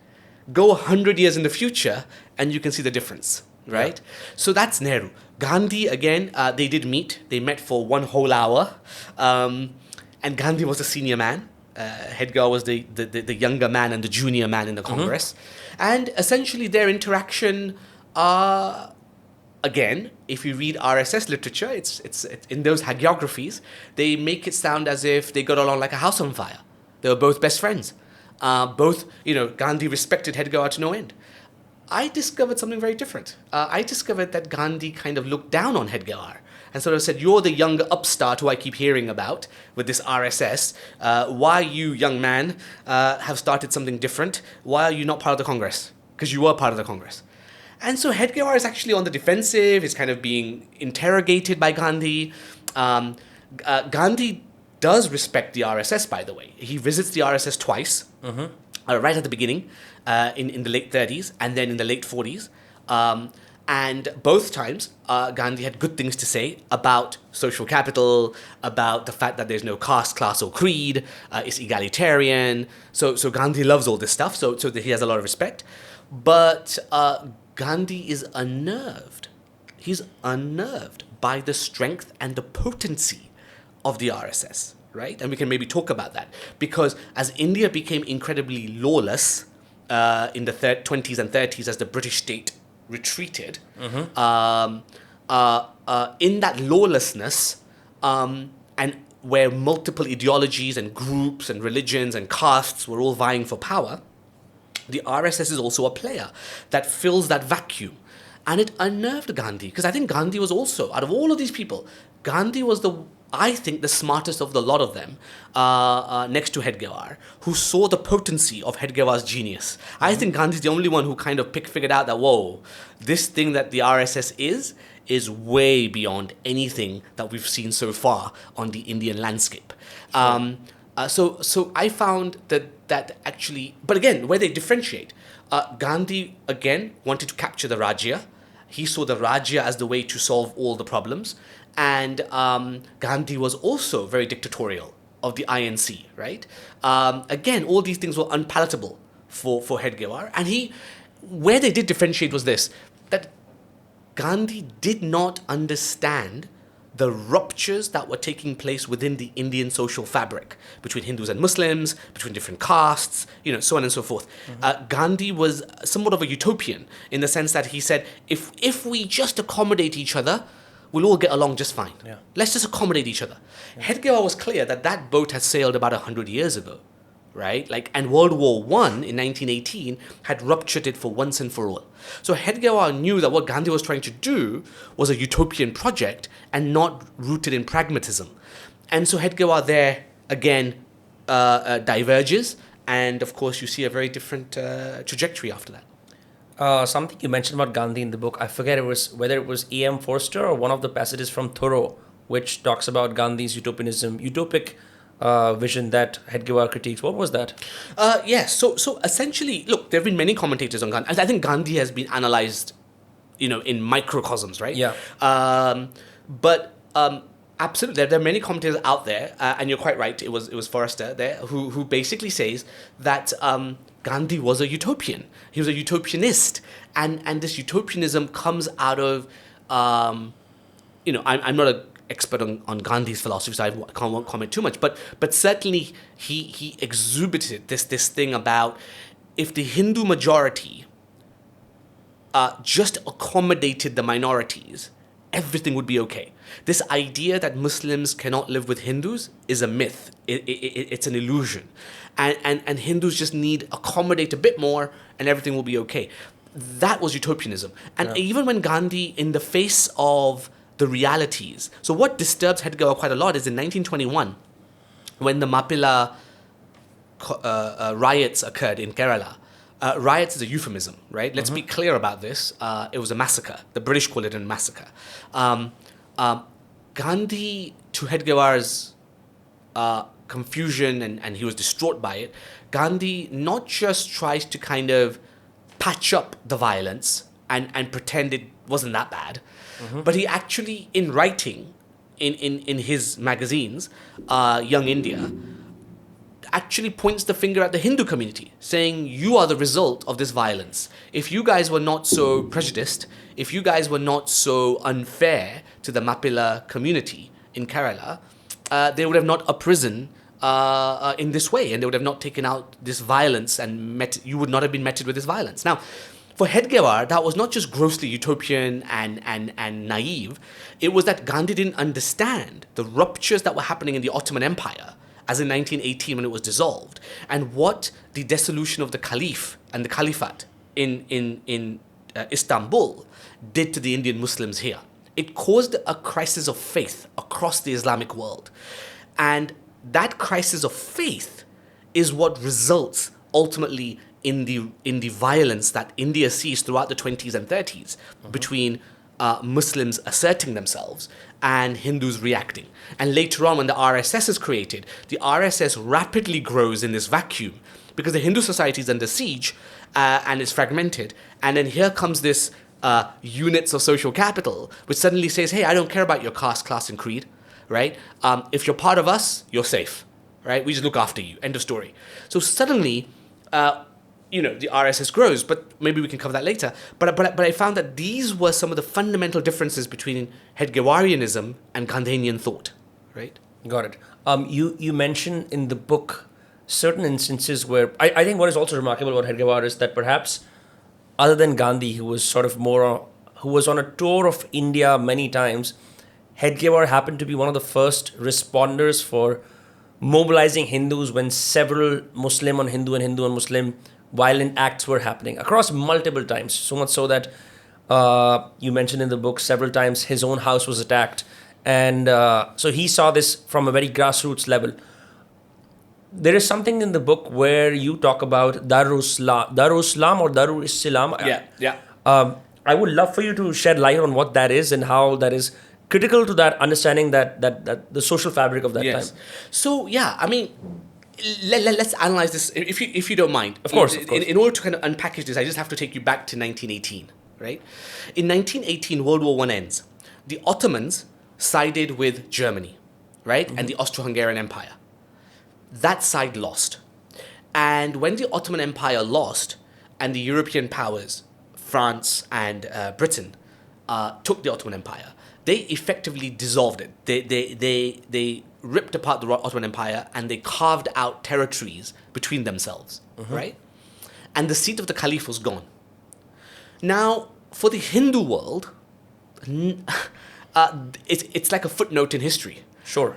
B: go 100 years in the future and you can see the difference, right? Yeah. So that's Nehru. Gandhi, again, they did meet. They met for 1 whole hour. And Gandhi was the senior man. Hedgewar was the younger man and the junior man in the Congress. And essentially their interaction, again, if you read RSS literature, it's in those hagiographies, they make it sound as if they got along like a house on fire. They were both best friends. Both, Gandhi respected Hedgewar to no end. I discovered something very different. I discovered that Gandhi kind of looked down on Hedgewar and sort of said, you're the young upstart who I keep hearing about with this RSS. Why you, young man, have started something different? Why are you not part of the Congress? Because you were part of the Congress. And so Hedgewar is actually on the defensive. He's kind of being interrogated by Gandhi. Gandhi does respect the RSS, by the way. He visits the RSS twice. right at the beginning, in the late 30s, and then in the late 40s. And both times, Gandhi had good things to say about social capital, about the fact that there's no caste, class, or creed, it's egalitarian. So Gandhi loves all this stuff, so he has a lot of respect. But Gandhi is unnerved. He's unnerved by the strength and the potency of the RSS, right? And we can maybe talk about that. Because as India became incredibly lawless in the 20s and 30s as the British state retreated, in that lawlessness, and where multiple ideologies and groups and religions and castes were all vying for power, the RSS is also a player that fills that vacuum. And it unnerved Gandhi, because I think Gandhi was also, out of all of these people, Gandhi was I think, the smartest of the lot of them, next to Hedgewar, who saw the potency of Hedgewar's genius. I think Gandhi's the only one who kind of figured out that, whoa, this thing that the RSS is way beyond anything that we've seen so far on the Indian landscape. Sure. So I found that actually, but again, where they differentiate, Gandhi, again, wanted to capture the Rajya. He saw the Rajya as the way to solve all the problems. And Gandhi was also very dictatorial of the INC, right? Again, all these things were unpalatable for Hedgewar. And where they did differentiate was this, that Gandhi did not understand the ruptures that were taking place within the Indian social fabric between Hindus and Muslims, between different castes, so on and so forth. Gandhi was somewhat of a utopian in the sense that he said, if we just accommodate each other, we'll all get along just fine. Yeah. Let's just accommodate each other. Yeah. Hedgewar was clear that boat had sailed about 100 years ago, right? And World War I in 1918 had ruptured it for once and for all. So Hedgewar knew that what Gandhi was trying to do was a utopian project and not rooted in pragmatism. And so Hedgewar there, again, diverges. And of course, you see a very different trajectory after that.
A: Something you mentioned about Gandhi in the book, I forget whether it was E.M. Forster or one of the passages from Thoreau, which talks about Gandhi's utopic vision that Hedgewar critiques. What was that?
B: Yes. So essentially, look, there have been many commentators on Gandhi. I think Gandhi has been analyzed, in microcosms, right?
A: Yeah.
B: But absolutely, there are many commentators out there, and you're quite right. It was Forster there who basically says that Gandhi was a utopian. He was a utopianist, and this utopianism comes out of, I'm not an expert on Gandhi's philosophy, so I won't comment too much. But certainly he exhibited this thing about if the Hindu majority just accommodated the minorities, everything would be okay. This idea that Muslims cannot live with Hindus is a myth. It's an illusion. And Hindus just need accommodate a bit more and everything will be okay. That was utopianism. And even when Gandhi, in the face of the realities, so what disturbs Hedgewar quite a lot is in 1921, when the Mappila riots occurred in Kerala. Riots is a euphemism, right? Let's be clear about this. It was a massacre. The British call it a massacre. Gandhi, to Hedgewar's confusion, and he was distraught by it, Gandhi not just tries to kind of patch up the violence and pretend it wasn't that bad, but he actually, in writing, in his magazines, Young India, actually points the finger at the Hindu community, saying, you are the result of this violence. If you guys were not so prejudiced, if you guys were not so unfair to the Mappila community in Kerala, they would have not uprisen in this way, and they would have not taken out this violence, and you would not have been meted with this violence. Now, for Hedgewar, that was not just grossly utopian and naive. It was that Gandhi didn't understand the ruptures that were happening in the Ottoman Empire, as in 1918 when it was dissolved, and what the dissolution of the Caliph and the Caliphate in Istanbul did to the Indian Muslims here. It caused a crisis of faith across the Islamic world. And that crisis of faith is what results ultimately in the violence that India sees throughout the 20s and 30s between Muslims asserting themselves and Hindus reacting. And later on, when the RSS is created, the RSS rapidly grows in this vacuum because the Hindu society is under siege and is fragmented. And then here comes this units of social capital, which suddenly says, hey, I don't care about your caste, class, and creed, right? If you're part of us, you're safe, right? We just look after you. End of story. So suddenly, the RSS grows, but maybe we can cover that later. But I found that these were some of the fundamental differences between Hedgewarianism and Gandhian thought, right?
A: Got it. You mention in the book certain instances where I think what is also remarkable about Hedgewar is that perhaps other than Gandhi, who was sort of who was on a tour of India many times, Hedgewar happened to be one of the first responders for mobilizing Hindus when several Muslim on Hindu and Hindu on Muslim violent acts were happening across multiple times. So much so that you mentioned in the book several times his own house was attacked. And so he saw this from a very grassroots level. There is something in the book where you talk about Darussalam or Darul-Islam.
B: Yeah.
A: I would love for you to shed light on what that is and how that is critical to that understanding that the social fabric of that time.
B: So, let's analyze this if you don't mind.
A: Of course.
B: In order to kind of unpackage this, I just have to take you back to 1918, right? In 1918, World War I ends. The Ottomans sided with Germany, right? And the Austro-Hungarian Empire. That side lost. And when the Ottoman Empire lost and the European powers, France and Britain, took the Ottoman Empire, they effectively dissolved it. They ripped apart the Ottoman Empire and they carved out territories between themselves, right? And the seat of the Caliph was gone. Now, for the Hindu world, it's like a footnote in history.
A: Sure.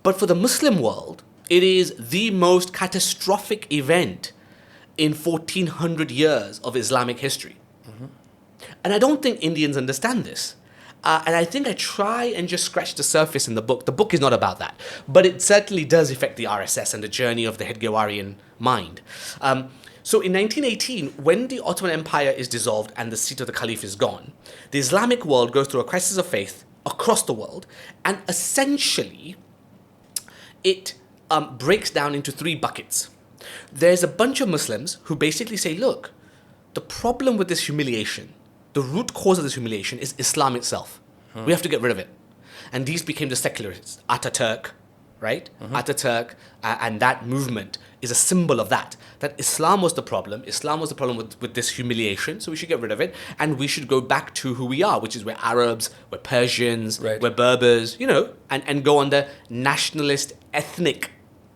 B: But for the Muslim world, it is the most catastrophic event in 1400 years of Islamic history. And I don't think Indians understand this. And I think I try and just scratch the surface in the book. The book is not about that. But it certainly does affect the RSS and the journey of the Hedgewarian mind. So in 1918, when the Ottoman Empire is dissolved and the seat of the Caliph is gone, the Islamic world goes through a crisis of faith across the world. And essentially, it breaks down into three buckets. There's a bunch of Muslims who basically say, look, the problem with this humiliation, the root cause of this humiliation is Islam itself. We have to get rid of it. And these became the secularists. Ataturk, right? Ataturk and that movement is a symbol of that. That Islam was the problem. Islam was the problem with this humiliation. So we should get rid of it. And we should go back to who we are, which is we're Arabs, we're Persians, we're Berbers, and go on the nationalist, ethnic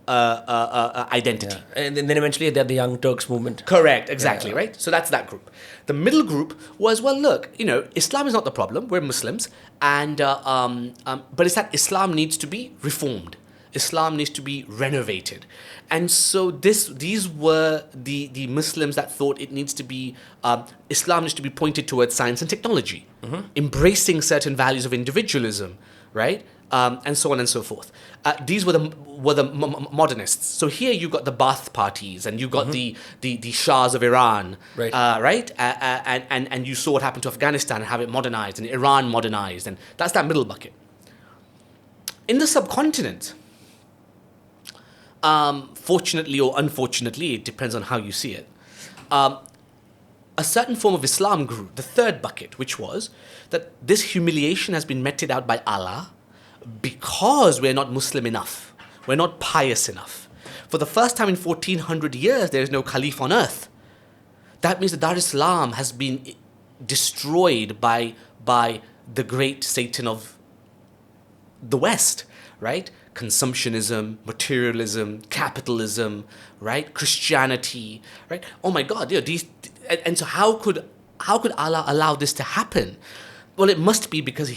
B: identity.
A: Yeah. And then eventually they're the Young Turks movement.
B: Correct, exactly, right? So that's that group. The middle group was, well, look, Islam is not the problem. We're Muslims. And but it's that Islam needs to be reformed. Islam needs to be renovated. And so these were the Muslims that thought it needs to be, Islam needs to be pointed towards science and technology, embracing certain values of individualism, right? And so on and so forth. These were the modernists. So here you got the Ba'ath parties, and you got the Shahs of Iran, right? And you saw what happened to Afghanistan and how it modernized, and Iran modernized, and that's that middle bucket. In the subcontinent, fortunately or unfortunately, it depends on how you see it, a certain form of Islam grew, the third bucket, which was that this humiliation has been meted out by Allah because we're not Muslim enough. We're not pious enough. For the first time in 1400 years, there is no caliph on earth. That means that Dar Islam has been destroyed by the great Satan of the West, right? Consumptionism, materialism, capitalism, right? Christianity, right? Oh my God, and so how could Allah allow this to happen? Well, it must be because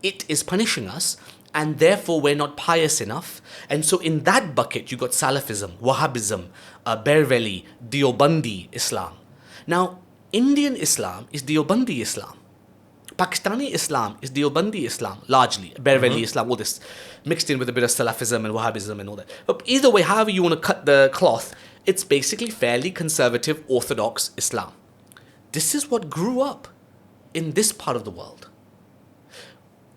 B: it is punishing us, and therefore we're not pious enough. And so in that bucket, you got Salafism, Wahhabism, Berweli, Deobandi Islam. Now, Indian Islam is Deobandi Islam. Pakistani Islam is Deobandi Islam, largely. Berweli Islam, all this mixed in with a bit of Salafism and Wahhabism and all that. But either way, however you want to cut the cloth, it's basically fairly conservative, orthodox Islam. This is what grew up in this part of the world.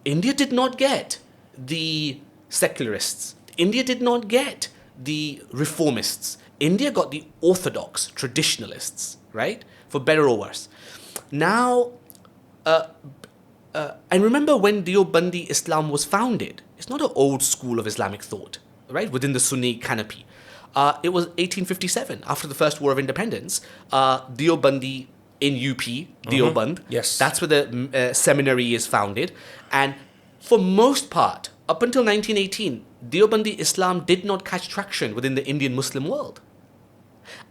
B: India did not get the secularists. India did not get the reformists. India got the orthodox traditionalists, right? For better or worse. Now, and remember when Deobandi Islam was founded, it's not an old school of Islamic thought, right? Within the Sunni canopy. It was 1857, after the First War of Independence. Deobandi in UP, Deoband.
A: Yes.
B: That's where the seminary is founded. And for most part, up until 1918, Deobandi Islam did not catch traction within the Indian Muslim world.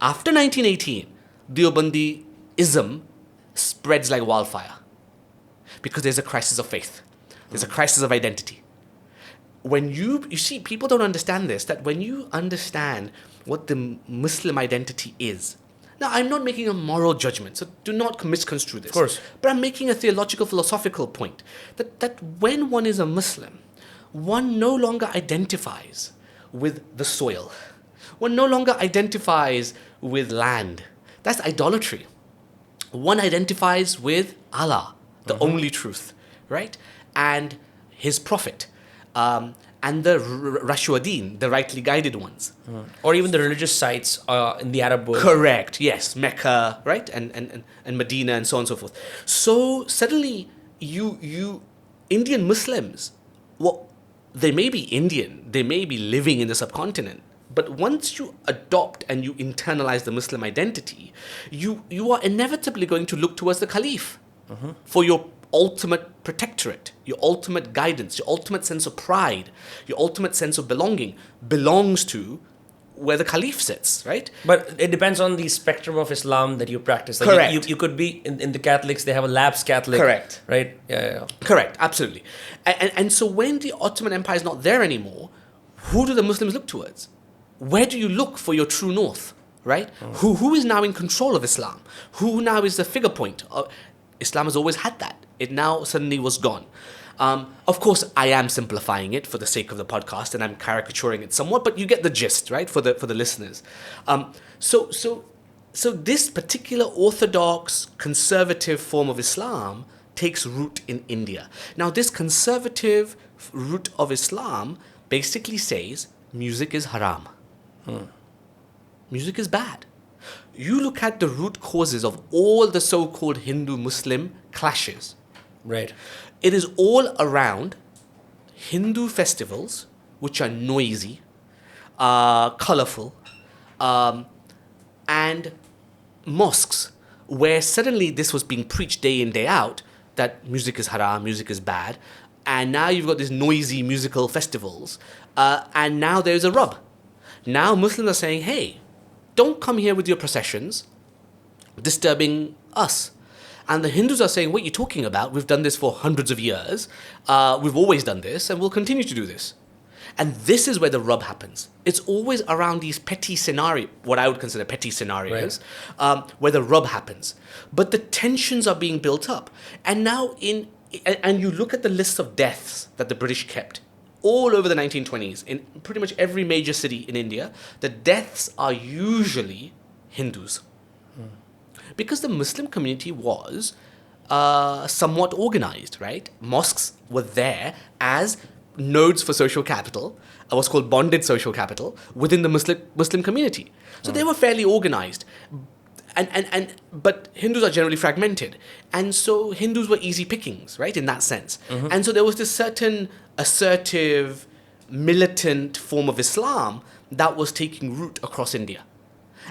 B: After 1918, Deobandism spreads like wildfire because there's a crisis of faith. There's a crisis of identity. When you see, people don't understand this, that when you understand what the Muslim identity is, now I'm not making a moral judgment, so do not misconstrue this.
A: Of course.
B: But I'm making a theological, philosophical point that when one is a Muslim, one no longer identifies with the soil. One no longer identifies with land. That's idolatry. One identifies with Allah, the only truth, right? And his prophet. And the Rashwadeen, the rightly guided ones.
A: Or even the religious sites in the Arab world.
B: Correct, yes. Mecca, right? And Medina and so on and so forth. So suddenly, Indian Muslims, well, they may be Indian, they may be living in the subcontinent, but once you adopt and you internalize the Muslim identity, you are inevitably going to look towards the Caliph for your ultimate protectorate, your ultimate guidance, your ultimate sense of pride, your ultimate sense of belonging belongs to where the Caliph sits, right?
A: But it depends on the spectrum of Islam that you practice. Like
B: Correct.
A: You could be in the Catholics, they have a lapsed Catholic.
B: Correct.
A: Right? Yeah.
B: Correct, absolutely. And so when the Ottoman Empire is not there anymore, who do the Muslims look towards? Where do you look for your true north, right? Who is now in control of Islam? Who now is the figure point? Islam has always had that. It now suddenly was gone. Of course, I am simplifying it for the sake of the podcast, and I'm caricaturing it somewhat, but you get the gist, right, for the listeners. So this particular orthodox, conservative form of Islam takes root in India. Now, this conservative root of Islam basically says music is haram. Music is bad. You look at the root causes of all the so-called Hindu-Muslim clashes.
A: Right.
B: It is all around Hindu festivals, which are noisy, colorful, and mosques, where suddenly this was being preached day in, day out, that music is haram, music is bad, and now you've got these noisy musical festivals, and now there's a rub. Now Muslims are saying, hey, don't come here with your processions, disturbing us. And the Hindus are saying, what are you talking about? We've done this for hundreds of years. We've always done this, and we'll continue to do this. And this is where the rub happens. It's always around these petty scenarios, what I would consider petty scenarios, where the rub happens. But the tensions are being built up. And now and you look at the list of deaths that the British kept all over the 1920s, in pretty much every major city in India, the deaths are usually Hindus. Because the Muslim community was somewhat organized, right? Mosques were there as nodes for social capital, what's called bonded social capital, within the Muslim community. So they were fairly organized. But Hindus are generally fragmented. And so Hindus were easy pickings, right, in that sense. And so there was this certain assertive, militant form of Islam that was taking root across India.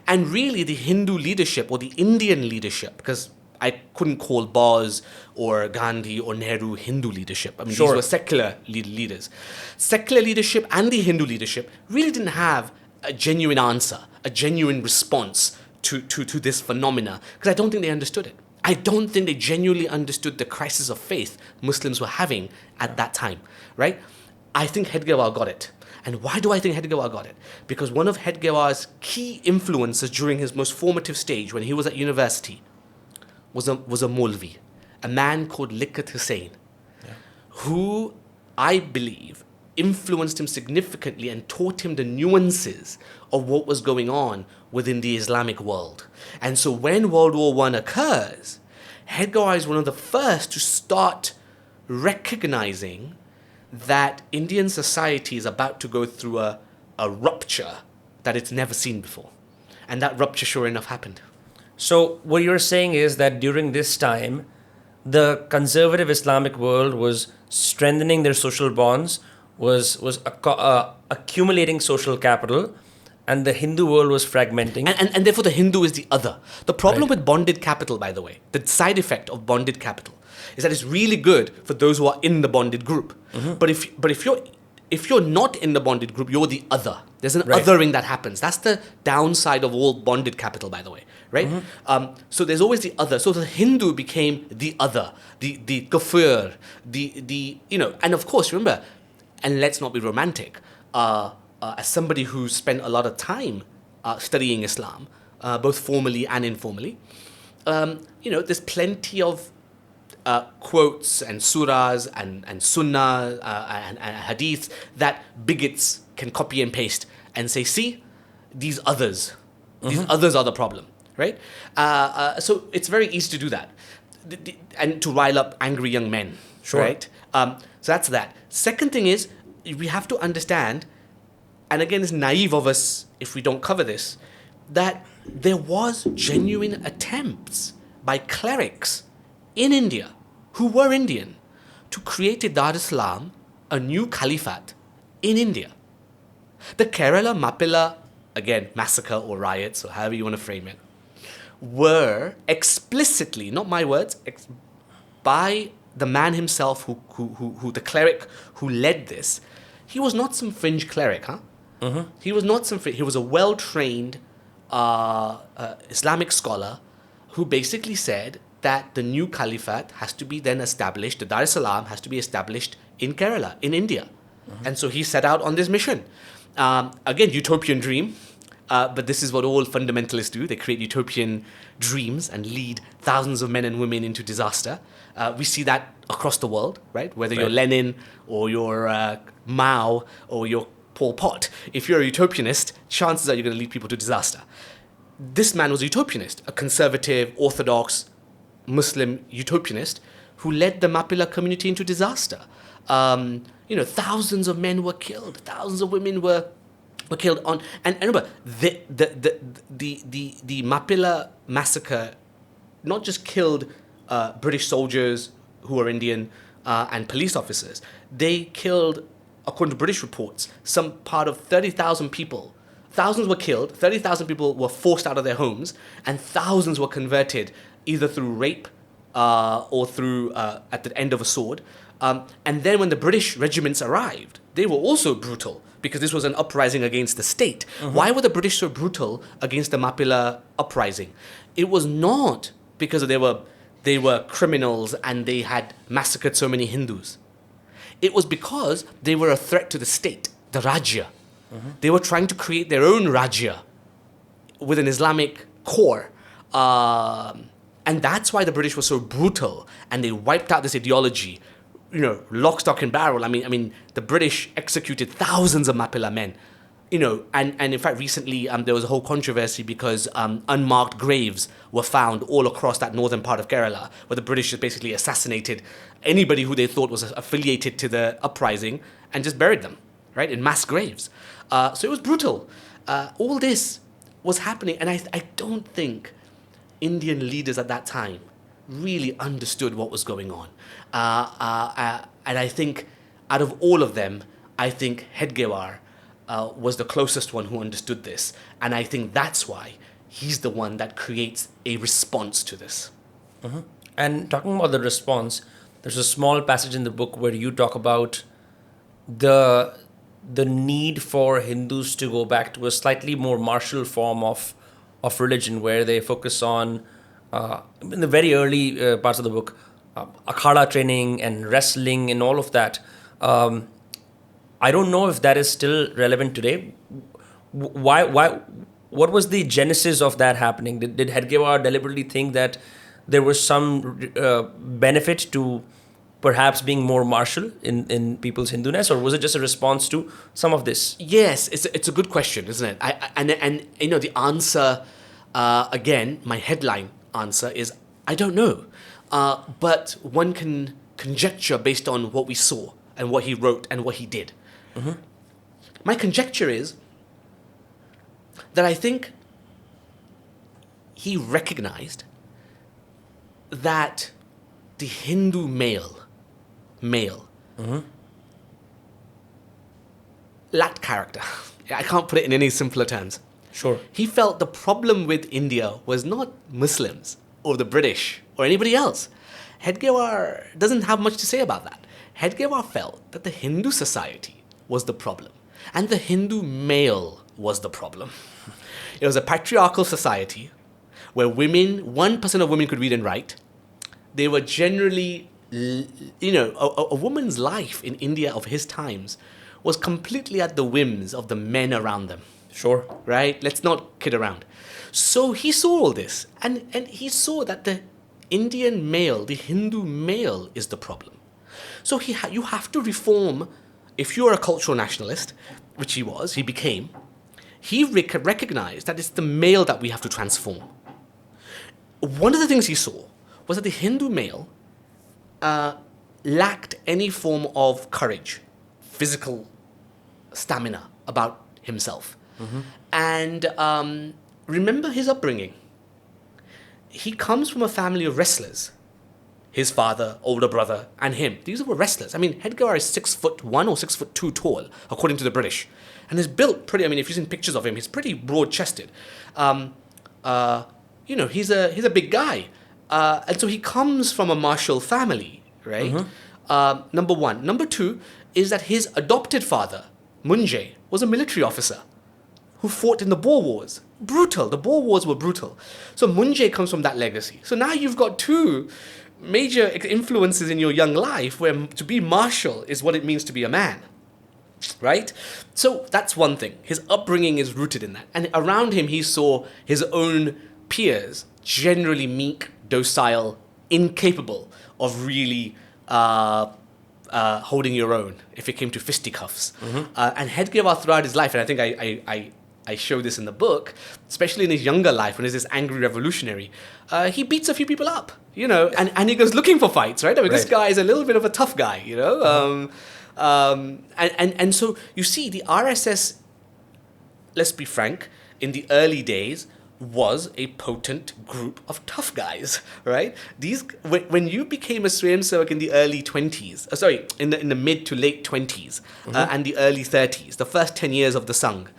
B: And really the Hindu leadership, or the Indian leadership, because I couldn't call Bose or Gandhi or Nehru Hindu leadership. I mean, these were secular leaders. Secular leadership and the Hindu leadership really didn't have a genuine answer, a genuine response to this phenomena, because I don't think they understood it. I don't think they genuinely understood the crisis of faith Muslims were having at that time, right? I think Hedgewar got it. And why do I think Hedgewar got it? Because one of Hedgewar's key influences during his most formative stage, when he was at university, was a Maulvi, a man called Likat Hussain, who I believe influenced him significantly and taught him the nuances of what was going on within the Islamic world. And so when World War I occurs, Hedgewar is one of the first to start recognizing that Indian society is about to go through a rupture that it's never seen before. And that rupture, sure enough, happened.
A: So what you're saying is that during this time, the conservative Islamic world was strengthening their social bonds, was accumulating social capital, and the Hindu world was fragmenting.
B: And therefore the Hindu is the other. The problem
A: Right.
B: with bonded capital, by the way, the side effect of bonded capital is that it's really good for those who are in the bonded group. But if you're not in the bonded group, you're the other. There's an
A: Right.
B: othering that happens. That's the downside of all bonded capital, by the way, right? So there's always the other. So the Hindu became the other, the kafir, and of course, remember, and let's not be romantic. As somebody who spent a lot of time studying Islam, both formally and informally, there's plenty of quotes and surahs and sunnah and hadith that bigots can copy and paste and say, see, these others are the problem, right? So it's very easy to do that and to rile up angry young men,
A: Sure.
B: right? So that's that. Second thing is, we have to understand, and again, it's naive of us if we don't cover this, that there was genuine attempts by clerics in India, who were Indian, to create a Dar Islam, a new caliphate in India. The Kerala Mappila, again, massacre or riots, or however you want to frame it, were explicitly, not my words, by the man himself, who the cleric who led this. He was not some fringe cleric, huh? He was not some fringe. He was a well-trained Islamic scholar who basically said that the new caliphate has to be then established, the Dar es Salaam has to be established in Kerala, in India. And so he set out on this mission. Again, utopian dream, but this is what all fundamentalists do. They create utopian dreams and lead thousands of men and women into disaster. We see that across the world, right? Whether you're Lenin or you're Mao or you're Pol Pot, if you're a utopianist, chances are you're going to lead people to disaster. This man was a utopianist, a conservative, orthodox, Muslim utopianist who led the Mappila community into disaster. Thousands of men were killed, thousands of women were killed on. And remember, the Mappila massacre not just killed British soldiers who were Indian and police officers. They killed, according to British reports, some part of 30,000 people. Thousands were killed, 30,000 people were forced out of their homes, and thousands were converted either through rape or through at the end of a sword. And then when the British regiments arrived, they were also brutal because this was an uprising against the state. Why were the British so brutal against the Mappila uprising? It was not because they were criminals and they had massacred so many Hindus. It was because they were a threat to the state, the Rajya. They were trying to create their own Rajya with an Islamic core. And that's why the British were so brutal and they wiped out this ideology, lock, stock, and barrel. I mean, the British executed thousands of Mappila men, and in fact, recently there was a whole controversy because unmarked graves were found all across that northern part of Kerala, where the British just basically assassinated anybody who they thought was affiliated to the uprising and just buried them, right, in mass graves. So it was brutal. All this was happening, and I don't think Indian leaders at that time really understood what was going on. And I think out of all of them, I think Hedgewar was the closest one who understood this. And I think that's why he's the one that creates a response to this.
A: And talking about the response, there's a small passage in the book where you talk about the need for Hindus to go back to a slightly more martial form of religion, where they focus on, in the very early parts of the book, akhada training and wrestling and all of that. I don't know if that is still relevant today. Why? What was the genesis of that happening? Did Hedgewar deliberately think that there was some benefit to perhaps being more martial in people's Hinduness, or was it just a response to some of this?
B: Yes, it's a good question, isn't it? And the answer, again, my headline answer is I don't know, but one can conjecture based on what we saw and what he wrote and what he did. My conjecture is that I think he recognized that the Hindu male lacked character. I can't put it in any simpler terms.
A: Sure.
B: He felt the problem with India was not Muslims or the British or anybody else. Hedgewar doesn't have much to say about that. Hedgewar felt that the Hindu society was the problem and the Hindu male was the problem. It was a patriarchal society where women, 1% of women could read and write. They were generally, a woman's life in India of his times was completely at the whims of the men around them.
A: Sure.
B: Right? Let's not kid around. So he saw all this, and he saw that the Indian male, the Hindu male, is the problem. So you have to reform. If you're a cultural nationalist, which he became, he recognized that it's the male that we have to transform. One of the things he saw was that the Hindu male lacked any form of courage, physical stamina about himself. And remember his upbringing. He comes from a family of wrestlers. His father, older brother, and him. These were wrestlers. I mean, Hedgewar is 6'1" or 6'2" tall, according to the British. And is built pretty, if you've seen pictures of him, he's pretty broad-chested. He's a big guy. And so he comes from a martial family, right? Number one. Number two is that his adopted father, Munjay, was a military officer who fought in the Boer Wars. Brutal. The Boer Wars were brutal. So Munjay comes from that legacy. So now you've got two major influences in your young life where to be martial is what it means to be a man. Right? So that's one thing. His upbringing is rooted in that. And around him, he saw his own peers, generally meek, docile, incapable of really holding your own if it came to fisticuffs. And Hedgewar throughout his life, and I think I show this in the book, especially in his younger life when he's this angry revolutionary, he beats a few people up, and he goes looking for fights, right? This guy is a little bit of a tough guy, and so you see the RSS, let's be frank, in the early days was a potent group of tough guys, right? When you became a Swayamsevak in the early 20s, in the mid to late 20s and the early 30s, the first 10 years of the Sangh,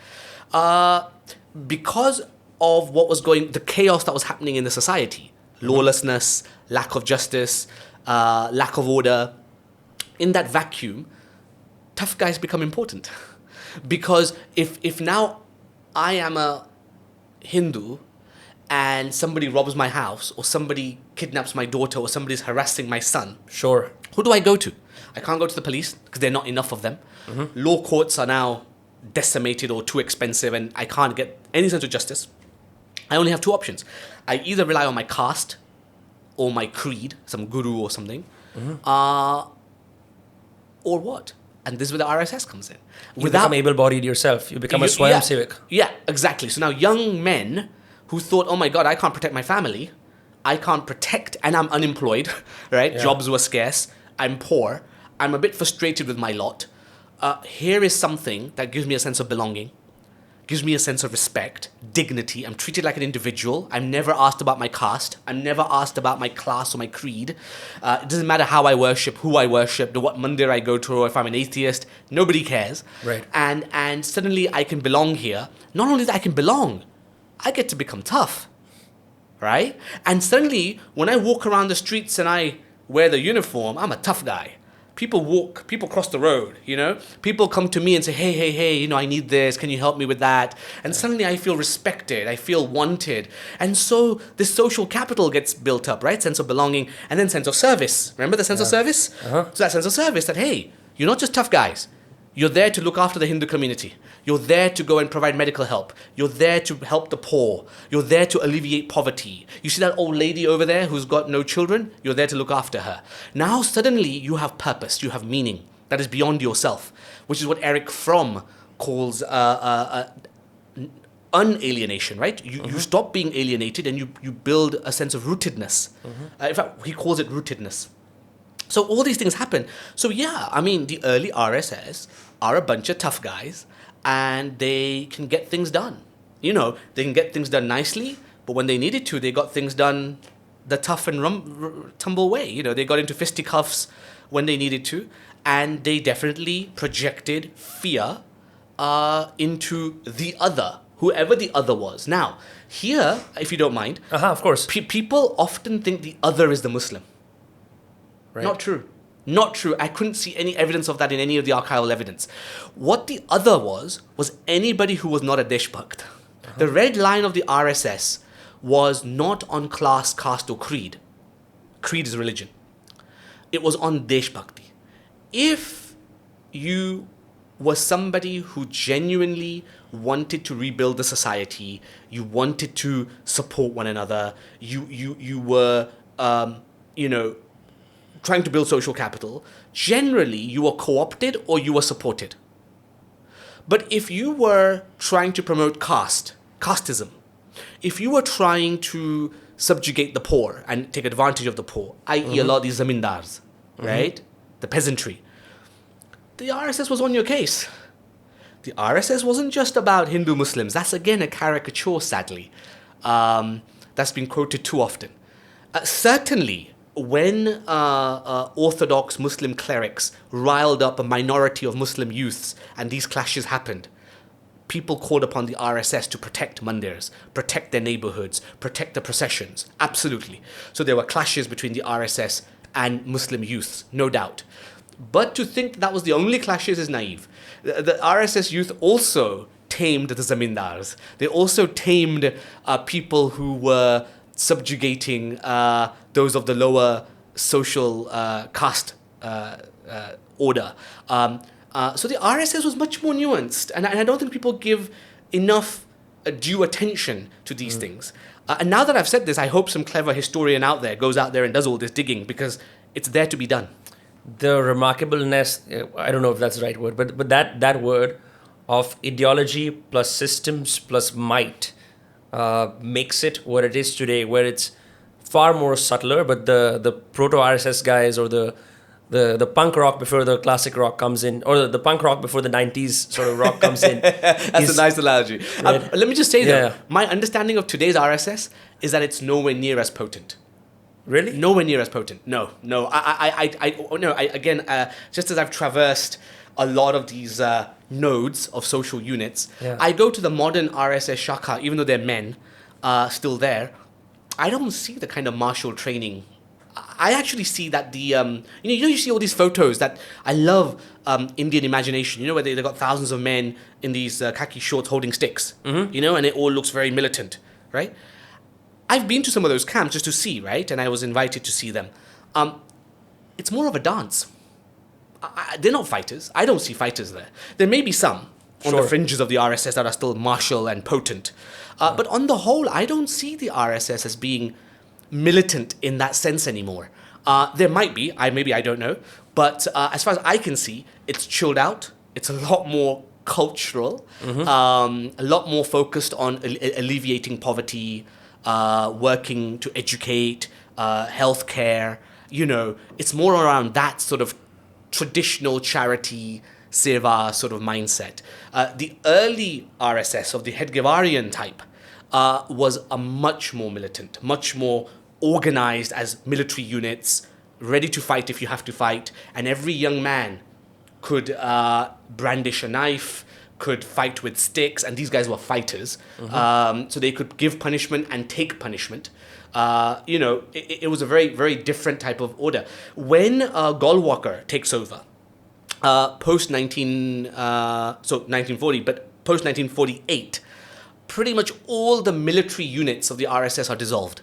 B: because of the chaos that was happening in the society, lawlessness, lack of justice, lack of order, in that vacuum, tough guys become important. Because if now I am a Hindu and somebody robs my house or somebody kidnaps my daughter or somebody's harassing my son,
A: sure,
B: who do I go to? I can't go to the police because there are not enough of them. Law courts are now decimated or too expensive and I can't get any sense of justice. I only have two options. I either rely on my caste or my creed, some guru or something, or what? And this is where the RSS comes in.
A: You become able-bodied yourself. You become a Swayamsevak.
B: Yeah, exactly. So now young men who thought, oh my God, I can't protect my family. I can't protect, and I'm unemployed, right? Yeah. Jobs were scarce. I'm poor. I'm a bit frustrated with my lot. Here is something that gives me a sense of belonging, gives me a sense of respect, dignity. I'm treated like an individual. I'm never asked about my caste. I'm never asked about my class or my creed. It doesn't matter how I worship, who I worship, what mandir I go to, or if I'm an atheist. Nobody cares.
A: Right.
B: And suddenly I can belong here. Not only that I can belong, I get to become tough. Right? And suddenly, when I walk around the streets and I wear the uniform, I'm a tough guy. People cross the road, People come to me and say, hey, I need this. Can you help me with that? And suddenly I feel respected. I feel wanted. And so this social capital gets built up, right? Sense of belonging and then sense of service. Remember the sense of service? So that sense of service that, hey, you're not just tough guys. You're there to look after the Hindu community. You're there to go and provide medical help. You're there to help the poor. You're there to alleviate poverty. You see that old lady over there who's got no children? You're there to look after her. Now suddenly you have purpose. You have meaning that is beyond yourself, which is what Eric Fromm calls unalienation, right? You stop being alienated and you build a sense of rootedness. In fact, he calls it rootedness. So all these things happen. So yeah, I mean, the early RSS are a bunch of tough guys, and they can get things done. You know, they can get things done nicely, but when they needed to, they got things done the tough and tumble way. You know, they got into fisticuffs when they needed to, and they definitely projected fear into the other, whoever the other was. Now, here, if you don't mind,
A: Of course.
B: people often think the other is the Muslim.
A: Right.
B: Not true. Not true. I couldn't see any evidence of that in any of the archival evidence. What the other was anybody who was not a Deshbhakt. The red line of the RSS was not on class, caste, or creed. Creed is religion. It was on Deshbhakti. If you were somebody who genuinely wanted to rebuild the society, you wanted to support one another, you were, trying to build social capital, generally you were co-opted or you were supported. But if you were trying to promote casteism, if you were trying to subjugate the poor and take advantage of the poor, i.e. a lot of these zamindars, right? The peasantry, the RSS was on your case. The RSS wasn't just about Hindu Muslims. That's again a caricature, sadly. That's been quoted too often. Certainly, when Orthodox Muslim clerics riled up a minority of Muslim youths and these clashes happened, people called upon the RSS to protect mandirs, protect their neighborhoods, protect the processions. Absolutely. So there were clashes between the RSS and Muslim youths, no doubt. But to think that was the only clashes is naive. The RSS youth also tamed the zamindars. They also tamed people who were subjugating those of the lower social caste order. So the RSS was much more nuanced, and I don't think people give enough due attention to these things. And now that I've said this, I hope some clever historian out there goes out there and does all this digging, because it's there to be done.
A: The remarkableness, I don't know if that's the right word, but that word of ideology plus systems plus might makes it what it is today, where it's far more subtler, but the proto-RSS guys, or the punk rock before the classic rock comes in, or the punk rock before the 90s sort of rock comes in.
B: That's a nice analogy.
A: Right.
B: Let me just say, though,
A: Yeah.
B: my understanding of today's RSS is that it's nowhere near as potent.
A: Really?
B: Nowhere near as potent. No. Again, just as I've traversed a lot of these nodes of social units,
A: Yeah.
B: I go to the modern RSS Shakha, even though they're men still there. I don't see the kind of martial training. I actually see that you see all these photos that I love, Indian imagination, where they got thousands of men in these khaki shorts holding sticks, and it all looks very militant, right? I've been to some of those camps just to see, right? And I was invited to see them. It's more of a dance. They're not fighters. I don't see fighters there. There may be some on the fringes of the RSS that are still martial and potent. But on the whole, I don't see the RSS as being militant in that sense anymore. There might be. I don't know. But as far as I can see, it's chilled out. It's a lot more cultural. A lot more focused on alleviating poverty, working to educate, healthcare. It's more around that sort of traditional charity, seva sort of mindset. The early RSS of the Hedgewarian type was a much more militant, much more organized as military units, ready to fight if you have to fight, and every young man could brandish a knife, could fight with sticks, and these guys were fighters, so they could give punishment and take punishment. It was a very, very different type of order. When Golwalkar takes over, post 1940, but post 1948, pretty much all the military units of the RSS are dissolved.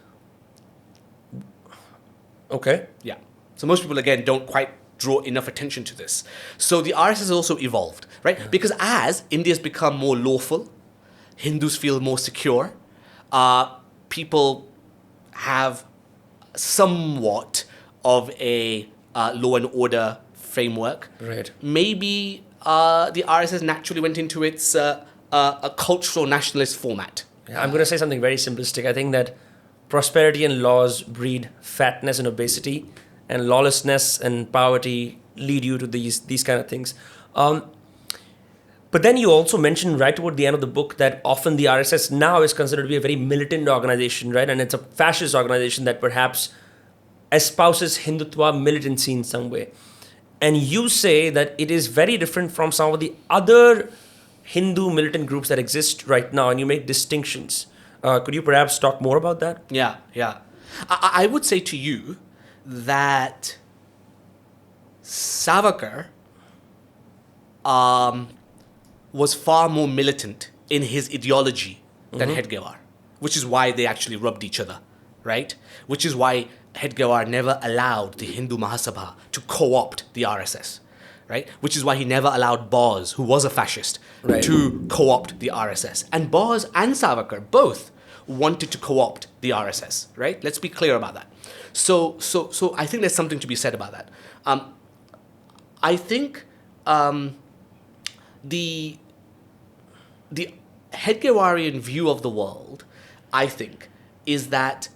A: Okay.
B: Yeah. So most people, again, don't quite draw enough attention to this. So the RSS has also evolved, right? Yeah. Because as India's become more lawful, Hindus feel more secure, people have somewhat of a law and order framework.
A: Right.
B: Maybe the RSS naturally went into its a cultural nationalist format.
A: Yeah, I'm going to say something very simplistic. I think that prosperity and laws breed fatness and obesity, and lawlessness and poverty lead you to these kind of things. But then you also mentioned right toward the end of the book that often the RSS now is considered to be a very militant organization, right? And it's a fascist organization that perhaps espouses Hindutva militancy in some way. And you say that it is very different from some of the other Hindu militant groups that exist right now, and you make distinctions. Could you perhaps talk more about that?
B: Yeah. I would say to you that Savarkar was far more militant in his ideology than Hedgewar, which is why they actually rubbed each other, right? Which is why Hedgewar never allowed the Hindu Mahasabha to co-opt the RSS, right? Which is why he never allowed Bose, who was a fascist, to co-opt the RSS. And Bose and Savarkar both wanted to co-opt the RSS, right? Let's be clear about that. So I think there's something to be said about that. I think the Hedgewarian view of the world, I think, is that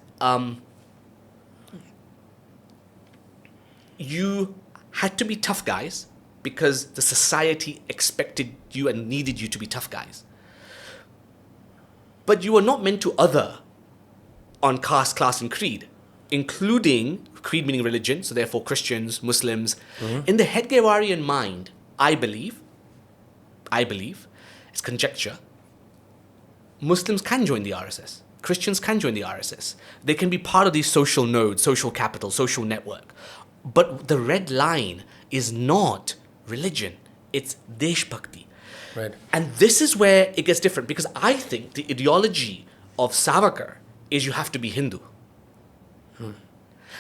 B: you had to be tough guys because the society expected you and needed you to be tough guys. But you were not meant to other on caste, class, and creed, including creed meaning religion, so therefore Christians, Muslims. In the Hedgewarian mind, I believe, it's conjecture, Muslims can join the RSS. Christians can join the RSS. They can be part of these social nodes, social capital, social network. But the red line is not religion. It's Deshbhakti.
A: Right.
B: And this is where it gets different, because I think the ideology of Savarkar is you have to be Hindu.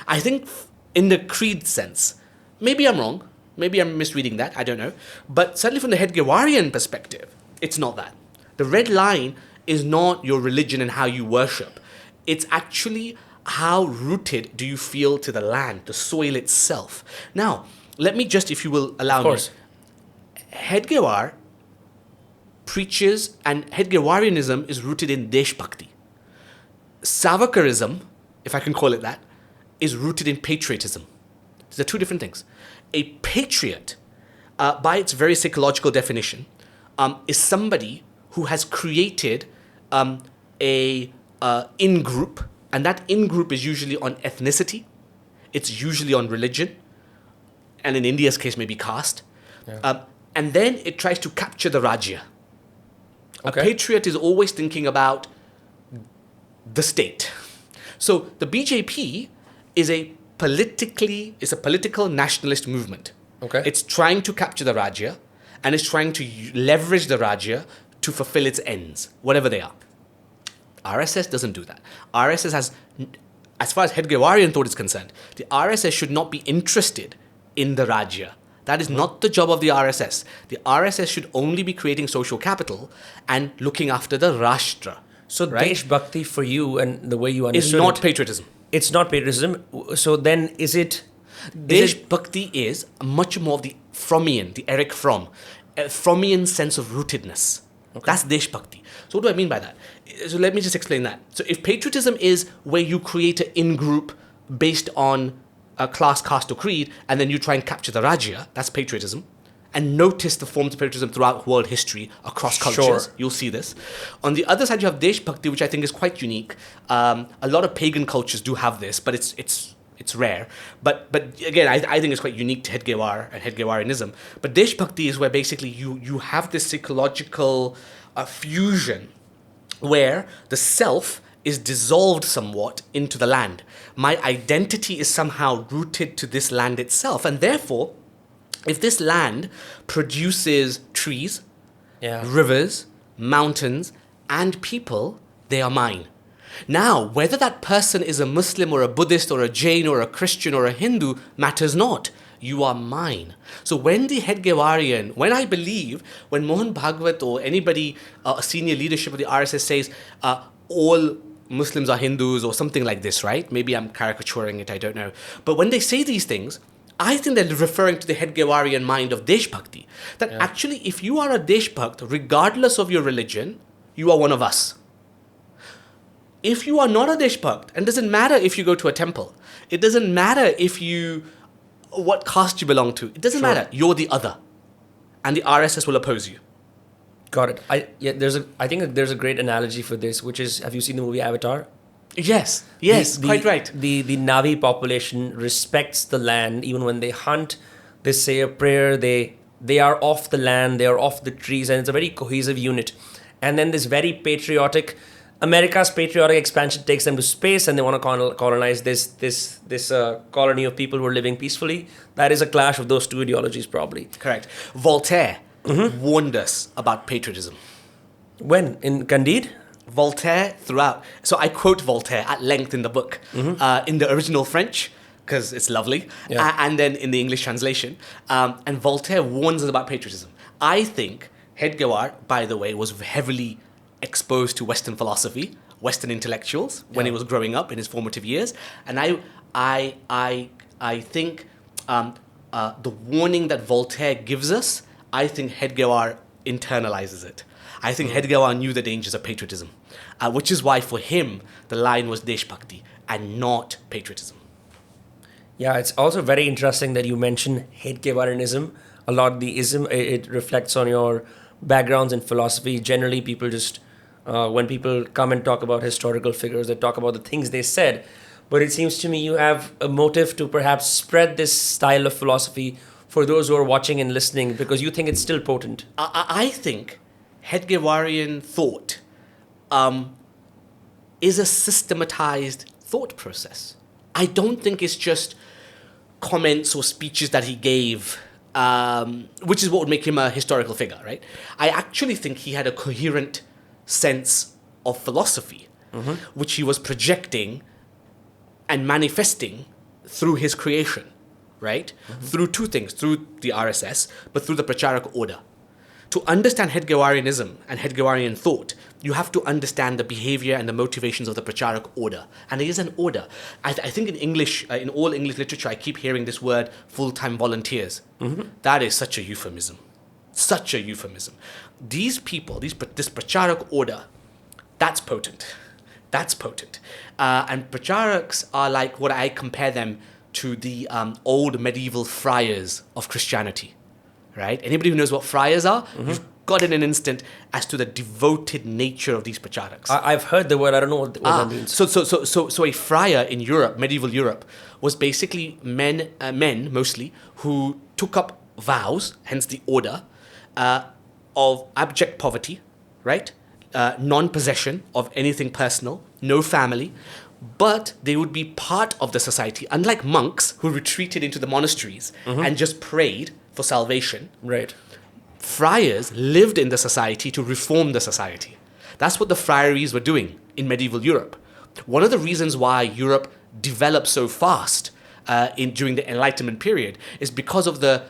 B: I think in the creed sense, maybe I'm wrong, maybe I'm misreading that, I don't know. But certainly from the Hedgewarian perspective, it's not that. The red line is not your religion and how you worship. It's actually how rooted do you feel to the land, the soil itself. Now, let me just, if you will allow me. Of course. Hedgewar preaches, and Hedgewarianism is rooted in Deshbhakti. Savarkarism, if I can call it that, is rooted in patriotism. These are two different things. A patriot, by its very psychological definition, is somebody who has created a in-group, and that in-group is usually on ethnicity, it's usually on religion, and in India's case, maybe caste. Yeah. And then it tries to capture the Rajya. Okay. A patriot is always thinking about the state. So the BJP is a political nationalist movement.
A: Okay.
B: It's trying to capture the Rajya, and it's trying to leverage the Rajya to fulfill its ends, whatever they are. RSS doesn't do that. RSS has, as far as Hedgewarian thought is concerned, the RSS should not be interested in the Rajya. That is not the job of the RSS. The RSS should only be creating social capital and looking after the Rashtra.
A: So
B: right?
A: Deshbhakti for you, and the way you understood
B: it, is not patriotism.
A: It's not patriotism. So then is it...
B: Deshbhakti is much more of the Frommian, the Eric Fromm, a Frommian sense of rootedness. Okay. That's Deshbhakti. So what do I mean by that? So let me just explain that. So if patriotism is where you create an in-group based on a class, caste, or creed, and then you try and capture the Rajya, that's patriotism. And notice the forms of patriotism throughout world history across cultures. Sure. You'll see this. On the other side, you have Deshbhakti, which I think is quite unique. A lot of pagan cultures do have this, but it's rare. But again, I think it's quite unique to Hedgewar and Hedgewarianism. But Deshbhakti is where basically you have this psychological fusion where the self is dissolved somewhat into the land. My identity is somehow rooted to this land itself. And therefore, if this land produces trees, rivers, mountains, and people, they are mine. Now, whether that person is a Muslim or a Buddhist or a Jain or a Christian or a Hindu matters not. You are mine. So when the Hedgewarian, when Mohan Bhagwat or anybody, a senior leadership of the RSS says, all Muslims are Hindus or something like this, right? Maybe I'm caricaturing it, I don't know. But when they say these things, I think they're referring to the Hedgewarian mind of Deshbhakti. That actually, if you are a Deshbhakt, regardless of your religion, you are one of us. If you are not a Deshbhakt, and it doesn't matter if you go to a temple, It doesn't matter what caste you belong to. It doesn't
A: Sure.
B: matter. You're the other. And the RSS will oppose you.
A: Got it. I think there's a great analogy for this, which is, have you seen the movie Avatar?
B: Yes, quite right.
A: The Navi population respects the land. Even when they hunt, they say a prayer. They are off the land. They are off the trees, and it's a very cohesive unit. And then this very America's patriotic expansion takes them to space, and they want to colonize this colony of people who are living peacefully. That is a clash of those two ideologies, probably.
B: Correct. Voltaire warned us about patriotism.
A: When in Candide?
B: Voltaire throughout. So I quote Voltaire at length in the book, in the original French, because it's lovely, and then in the English translation. And Voltaire warns us about patriotism. I think Hedgewar, by the way, was heavily exposed to Western philosophy, Western intellectuals when he was growing up in his formative years, and I think the warning that Voltaire gives us, I think Hedgewar internalizes it. I think Hedgewar knew the dangers of patriotism, which is why for him the line was Deshbhakti and not patriotism.
A: Yeah, it's also very interesting that you mention Hedgewarianism. A lot of the ism, it reflects on your backgrounds in philosophy. Generally, people just, when people come and talk about historical figures, they talk about the things they said. But it seems to me you have a motive to perhaps spread this style of philosophy for those who are watching and listening, because you think it's still potent.
B: I think Hedgewarian thought is a systematized thought process. I don't think it's just comments or speeches that he gave, which is what would make him a historical figure, right? I actually think he had a coherent sense of philosophy, which he was projecting and manifesting through his creation, right? Through two things, through the RSS, but through the Pracharak order. To understand Hedgewarianism and Hedgewarian thought, you have to understand the behavior and the motivations of the Pracharak order. And it is an order. I think in English, in all English literature, I keep hearing this word, full-time volunteers. That is such a euphemism. Such a euphemism. These people, this Pracharak order, that's potent. That's potent. And Pracharaks are like what I compare them to the old medieval friars of Christianity. Right? Anybody who knows what friars are, you've got in an instant as to the devoted nature of these Pracharaks.
A: I've heard the word. I don't know what that means.
B: So a friar in Europe, medieval Europe, was basically men mostly, who took up vows, hence the order, of abject poverty, right? Non-possession of anything personal, no family, but they would be part of the society. Unlike monks who retreated into the monasteries and just prayed for salvation,
A: Right.
B: friars lived in the society to reform the society. That's what the friaries were doing in medieval Europe. One of the reasons why Europe developed so fast during the Enlightenment period is because of the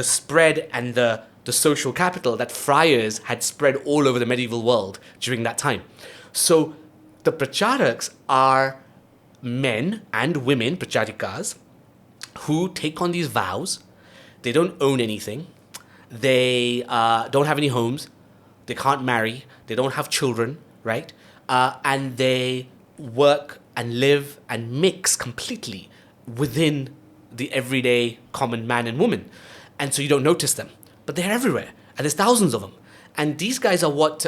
B: spread and the social capital that friars had spread all over the medieval world during that time. So the Pracharaks are men and women, Pracharikas, who take on these vows. They don't own anything. They don't have any homes. They can't marry. They don't have children, right? And they work and live and mix completely within the everyday common man and woman. And so you don't notice them. But they're everywhere. And there's thousands of them. And these guys are what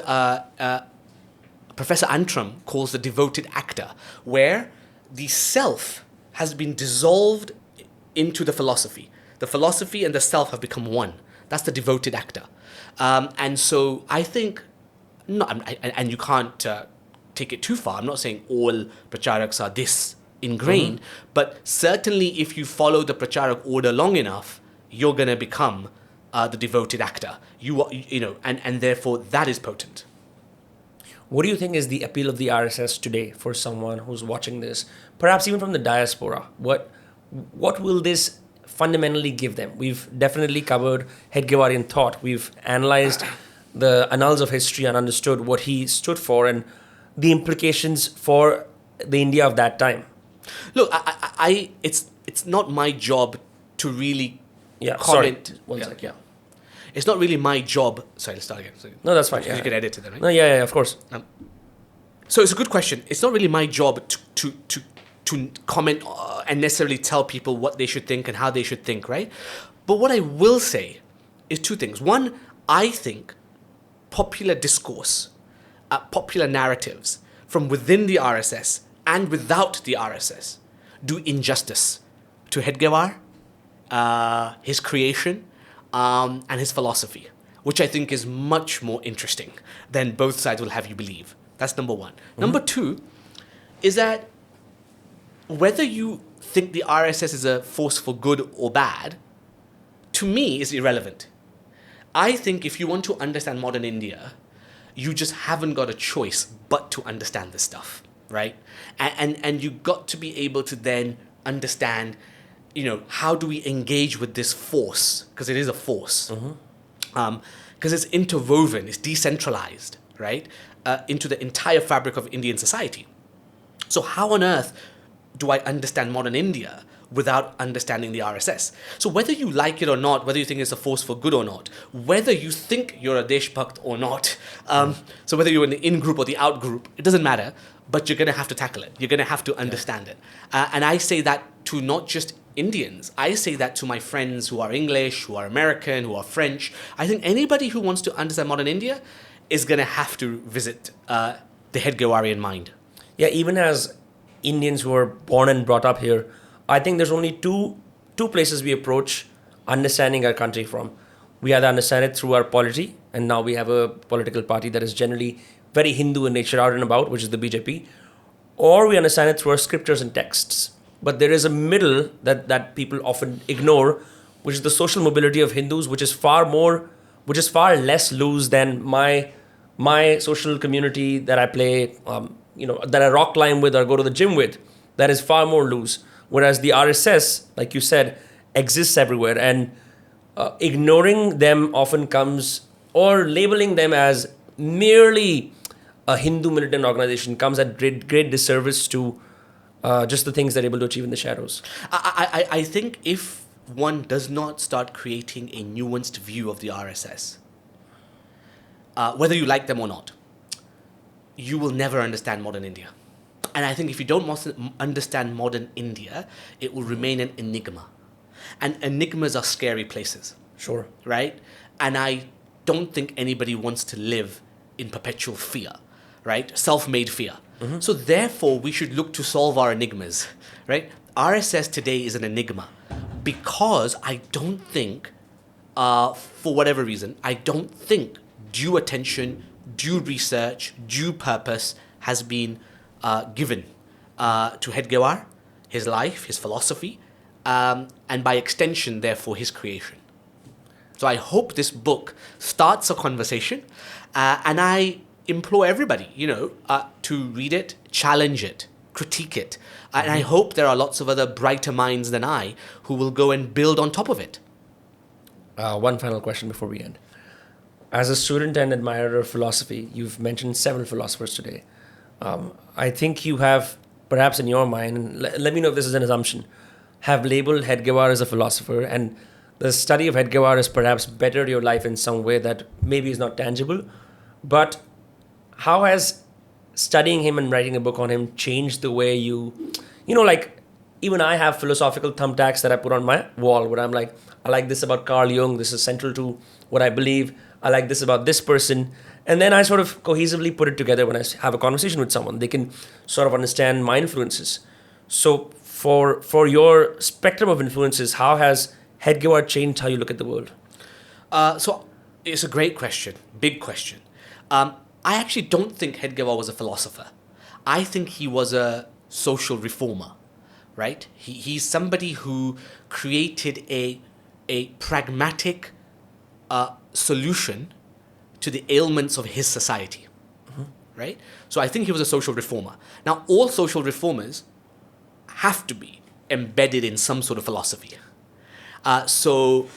B: Professor Antrim calls the devoted actor, where the self has been dissolved into the philosophy. The philosophy and the self have become one. That's the devoted actor. And so I think, and you can't take it too far. I'm not saying all Pracharaks are this ingrained, but certainly if you follow the Pracharak order long enough, you're going to become the devoted actor. And therefore that is potent.
A: What do you think is the appeal of the RSS today for someone who's watching this, perhaps even from the diaspora? What will this fundamentally give them? We've definitely covered Hedgewarian thought. We've analyzed the annals of history and understood what he stood for and the implications for the India of that time.
B: Look, it's not my job to really comment.
A: Sorry. One sec, yeah.
B: It's not really my job. Sorry, let's start again.
A: No, that's fine.
B: You can edit it then, right?
A: No, yeah, of course.
B: So it's a good question. It's not really my job to to comment and necessarily tell people what they should think and how they should think, right? But what I will say is two things. One, I think popular discourse, popular narratives from within the RSS and without the RSS do injustice to Hedgewar, his creation, and his philosophy, which I think is much more interesting than both sides will have you believe. That's number one. Number two is that whether you think the RSS is a force for good or bad, to me is irrelevant. I think if you want to understand modern India, you just haven't got a choice but to understand this stuff, right? And you got to be able to then understand, how do we engage with this force? Because it is a force. Because it's interwoven, it's decentralized, right? Into the entire fabric of Indian society. So how on earth do I understand modern India without understanding the RSS? So whether you like it or not, whether you think it's a force for good or not, whether you think you're a Deshbhakt or not, so whether you're in the in-group or the out-group, it doesn't matter, but you're going to have to tackle it. You're going to have to understand it. And I say that to not just Indians. I say that to my friends who are English, who are American, who are French. I think anybody who wants to understand modern India is going to have to visit the Hedgewarian mind.
A: Yeah, even as Indians who are born and brought up here, I think there's only two places we approach understanding our country from. We either understand it through our polity, and now we have a political party that is generally very Hindu in nature out and about, which is the BJP, or we understand it through our scriptures and texts. But there is a middle that people often ignore, which is the social mobility of Hindus, which is far less loose than my social community that I play, that I rock climb with or go to the gym with. That is far more loose. Whereas the RSS, like you said, exists everywhere, and ignoring them often comes, or labeling them as merely a Hindu militant organization comes at great disservice to just the things they're able to achieve in the shadows.
B: I think if one does not start creating a nuanced view of the RSS, whether you like them or not, you will never understand modern India. And I think if you don't understand modern India, it will remain an enigma. And enigmas are scary places.
A: Sure.
B: Right? And I don't think anybody wants to live in perpetual fear, right? Self-made fear. So therefore, we should look to solve our enigmas, right? RSS today is an enigma because I don't think, for whatever reason, I don't think due attention, due research, due purpose has been given to Hedgewar, his life, his philosophy, and by extension, therefore, his creation. So I hope this book starts a conversation, and I implore everybody, to read it, challenge it, critique it. And I hope there are lots of other brighter minds than I who will go and build on top of it.
A: One final question before we end. As a student and admirer of philosophy, you've mentioned several philosophers today. I think you have, perhaps in your mind, and let me know if this is an assumption, have labeled Hedgewar as a philosopher, and the study of Hedgewar has perhaps bettered your life in some way that maybe is not tangible. But how has studying him and writing a book on him changed the way you even I have philosophical thumbtacks that I put on my wall where I'm like, I like this about Carl Jung, this is central to what I believe, I like this about this person. And then I sort of cohesively put it together when I have a conversation with someone. They can sort of understand my influences. So for your spectrum of influences, how has Hedgewar changed how you look at the world?
B: So it's a great question, big question. I actually don't think Hedgewar was a philosopher. I think he was a social reformer, right? He's somebody who created a pragmatic solution to the ailments of his society, right? So I think he was a social reformer. Now, all social reformers have to be embedded in some sort of philosophy. So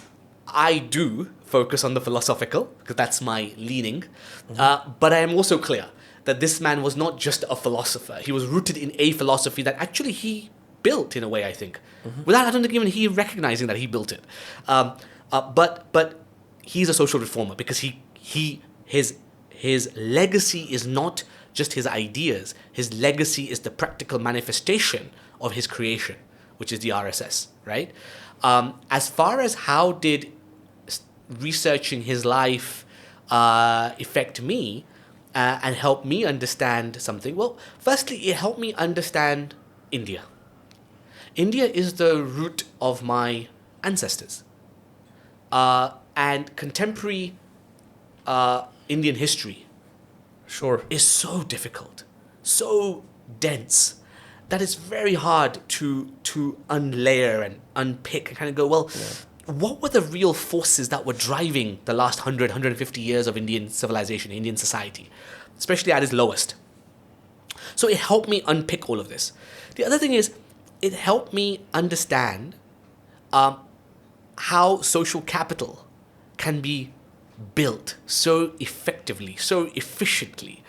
B: I do focus on the philosophical, because that's my leaning. But I am also clear that this man was not just a philosopher. He was rooted in a philosophy that actually he built in a way, I think. Without, I don't think even he recognizing that he built it. But he's a social reformer because his legacy is not just his ideas. His legacy is the practical manifestation of his creation, which is the RSS, right? As far as how did researching his life affect me and help me understand something, well, firstly, it helped me understand India. India is the root of my ancestors. And contemporary Indian history
A: Sure.
B: is so difficult, so dense, that it's very hard to unlayer and unpick and kind of go, well, what were the real forces that were driving the last 100, 150 years of Indian civilization, Indian society, especially at its lowest? So it helped me unpick all of this. The other thing is, it helped me understand how social capital can be built so effectively, so efficiently,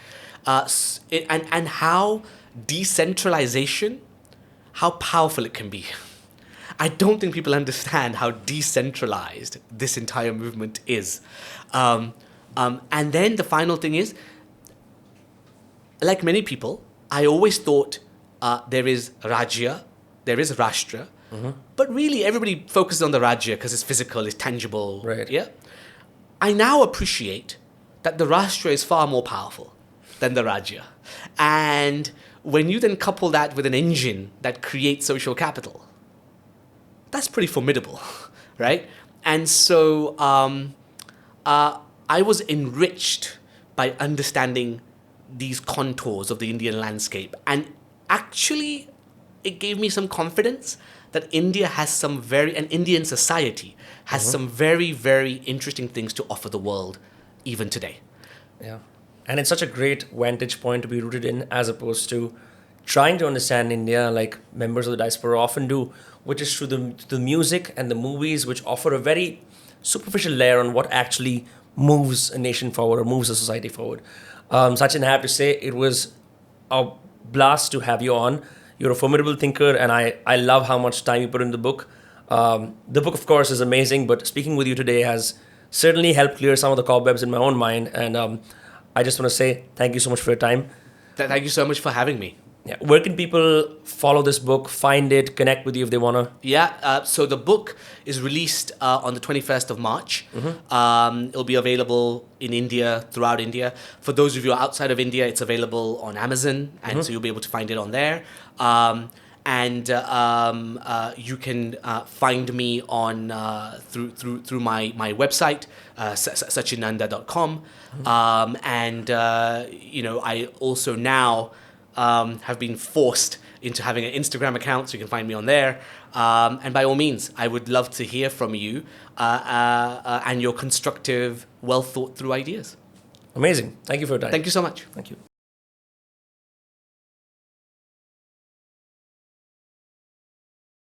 B: and how decentralization, how powerful it can be. I don't think people understand how decentralized this entire movement is. And then the final thing is, like many people, I always thought there is Rajya, there is Rashtra, but really everybody focuses on the Rajya because it's physical, it's tangible.
A: Right.
B: Yeah. I now appreciate that the Rashtra is far more powerful than the Rajya. And when you then couple that with an engine that creates social capital, that's pretty formidable, right? And so I was enriched by understanding these contours of the Indian landscape. And actually, it gave me some confidence that India has some and Indian society has some very, very interesting things to offer the world even today.
A: Yeah. And it's such a great vantage point to be rooted in, as opposed to trying to understand India like members of the diaspora often do, which is through the music and the movies, which offer a very superficial layer on what actually moves a nation forward or moves a society forward. Sachin, I have to say, it was a blast to have you on. You're a formidable thinker, and I love how much time you put in the book. The book, of course, is amazing, but speaking with you today has certainly helped clear some of the cobwebs in my own mind. And I just want to say thank you so much for your time.
B: Thank you so much for having me.
A: Yeah. Where can people follow this book, find it, connect with you if they want to?
B: Yeah, so the book is released on the 21st of March. It'll be available in India, throughout India. For those of you outside of India, it's available on Amazon, and so you'll be able to find it on there. You can find me on through my website, sachinnanda.com. I also now have been forced into having an Instagram account, so you can find me on there. And by all means, I would love to hear from you and your constructive, well thought through ideas.
A: Amazing. Thank you for your time.
B: Thank you so much.
A: Thank you.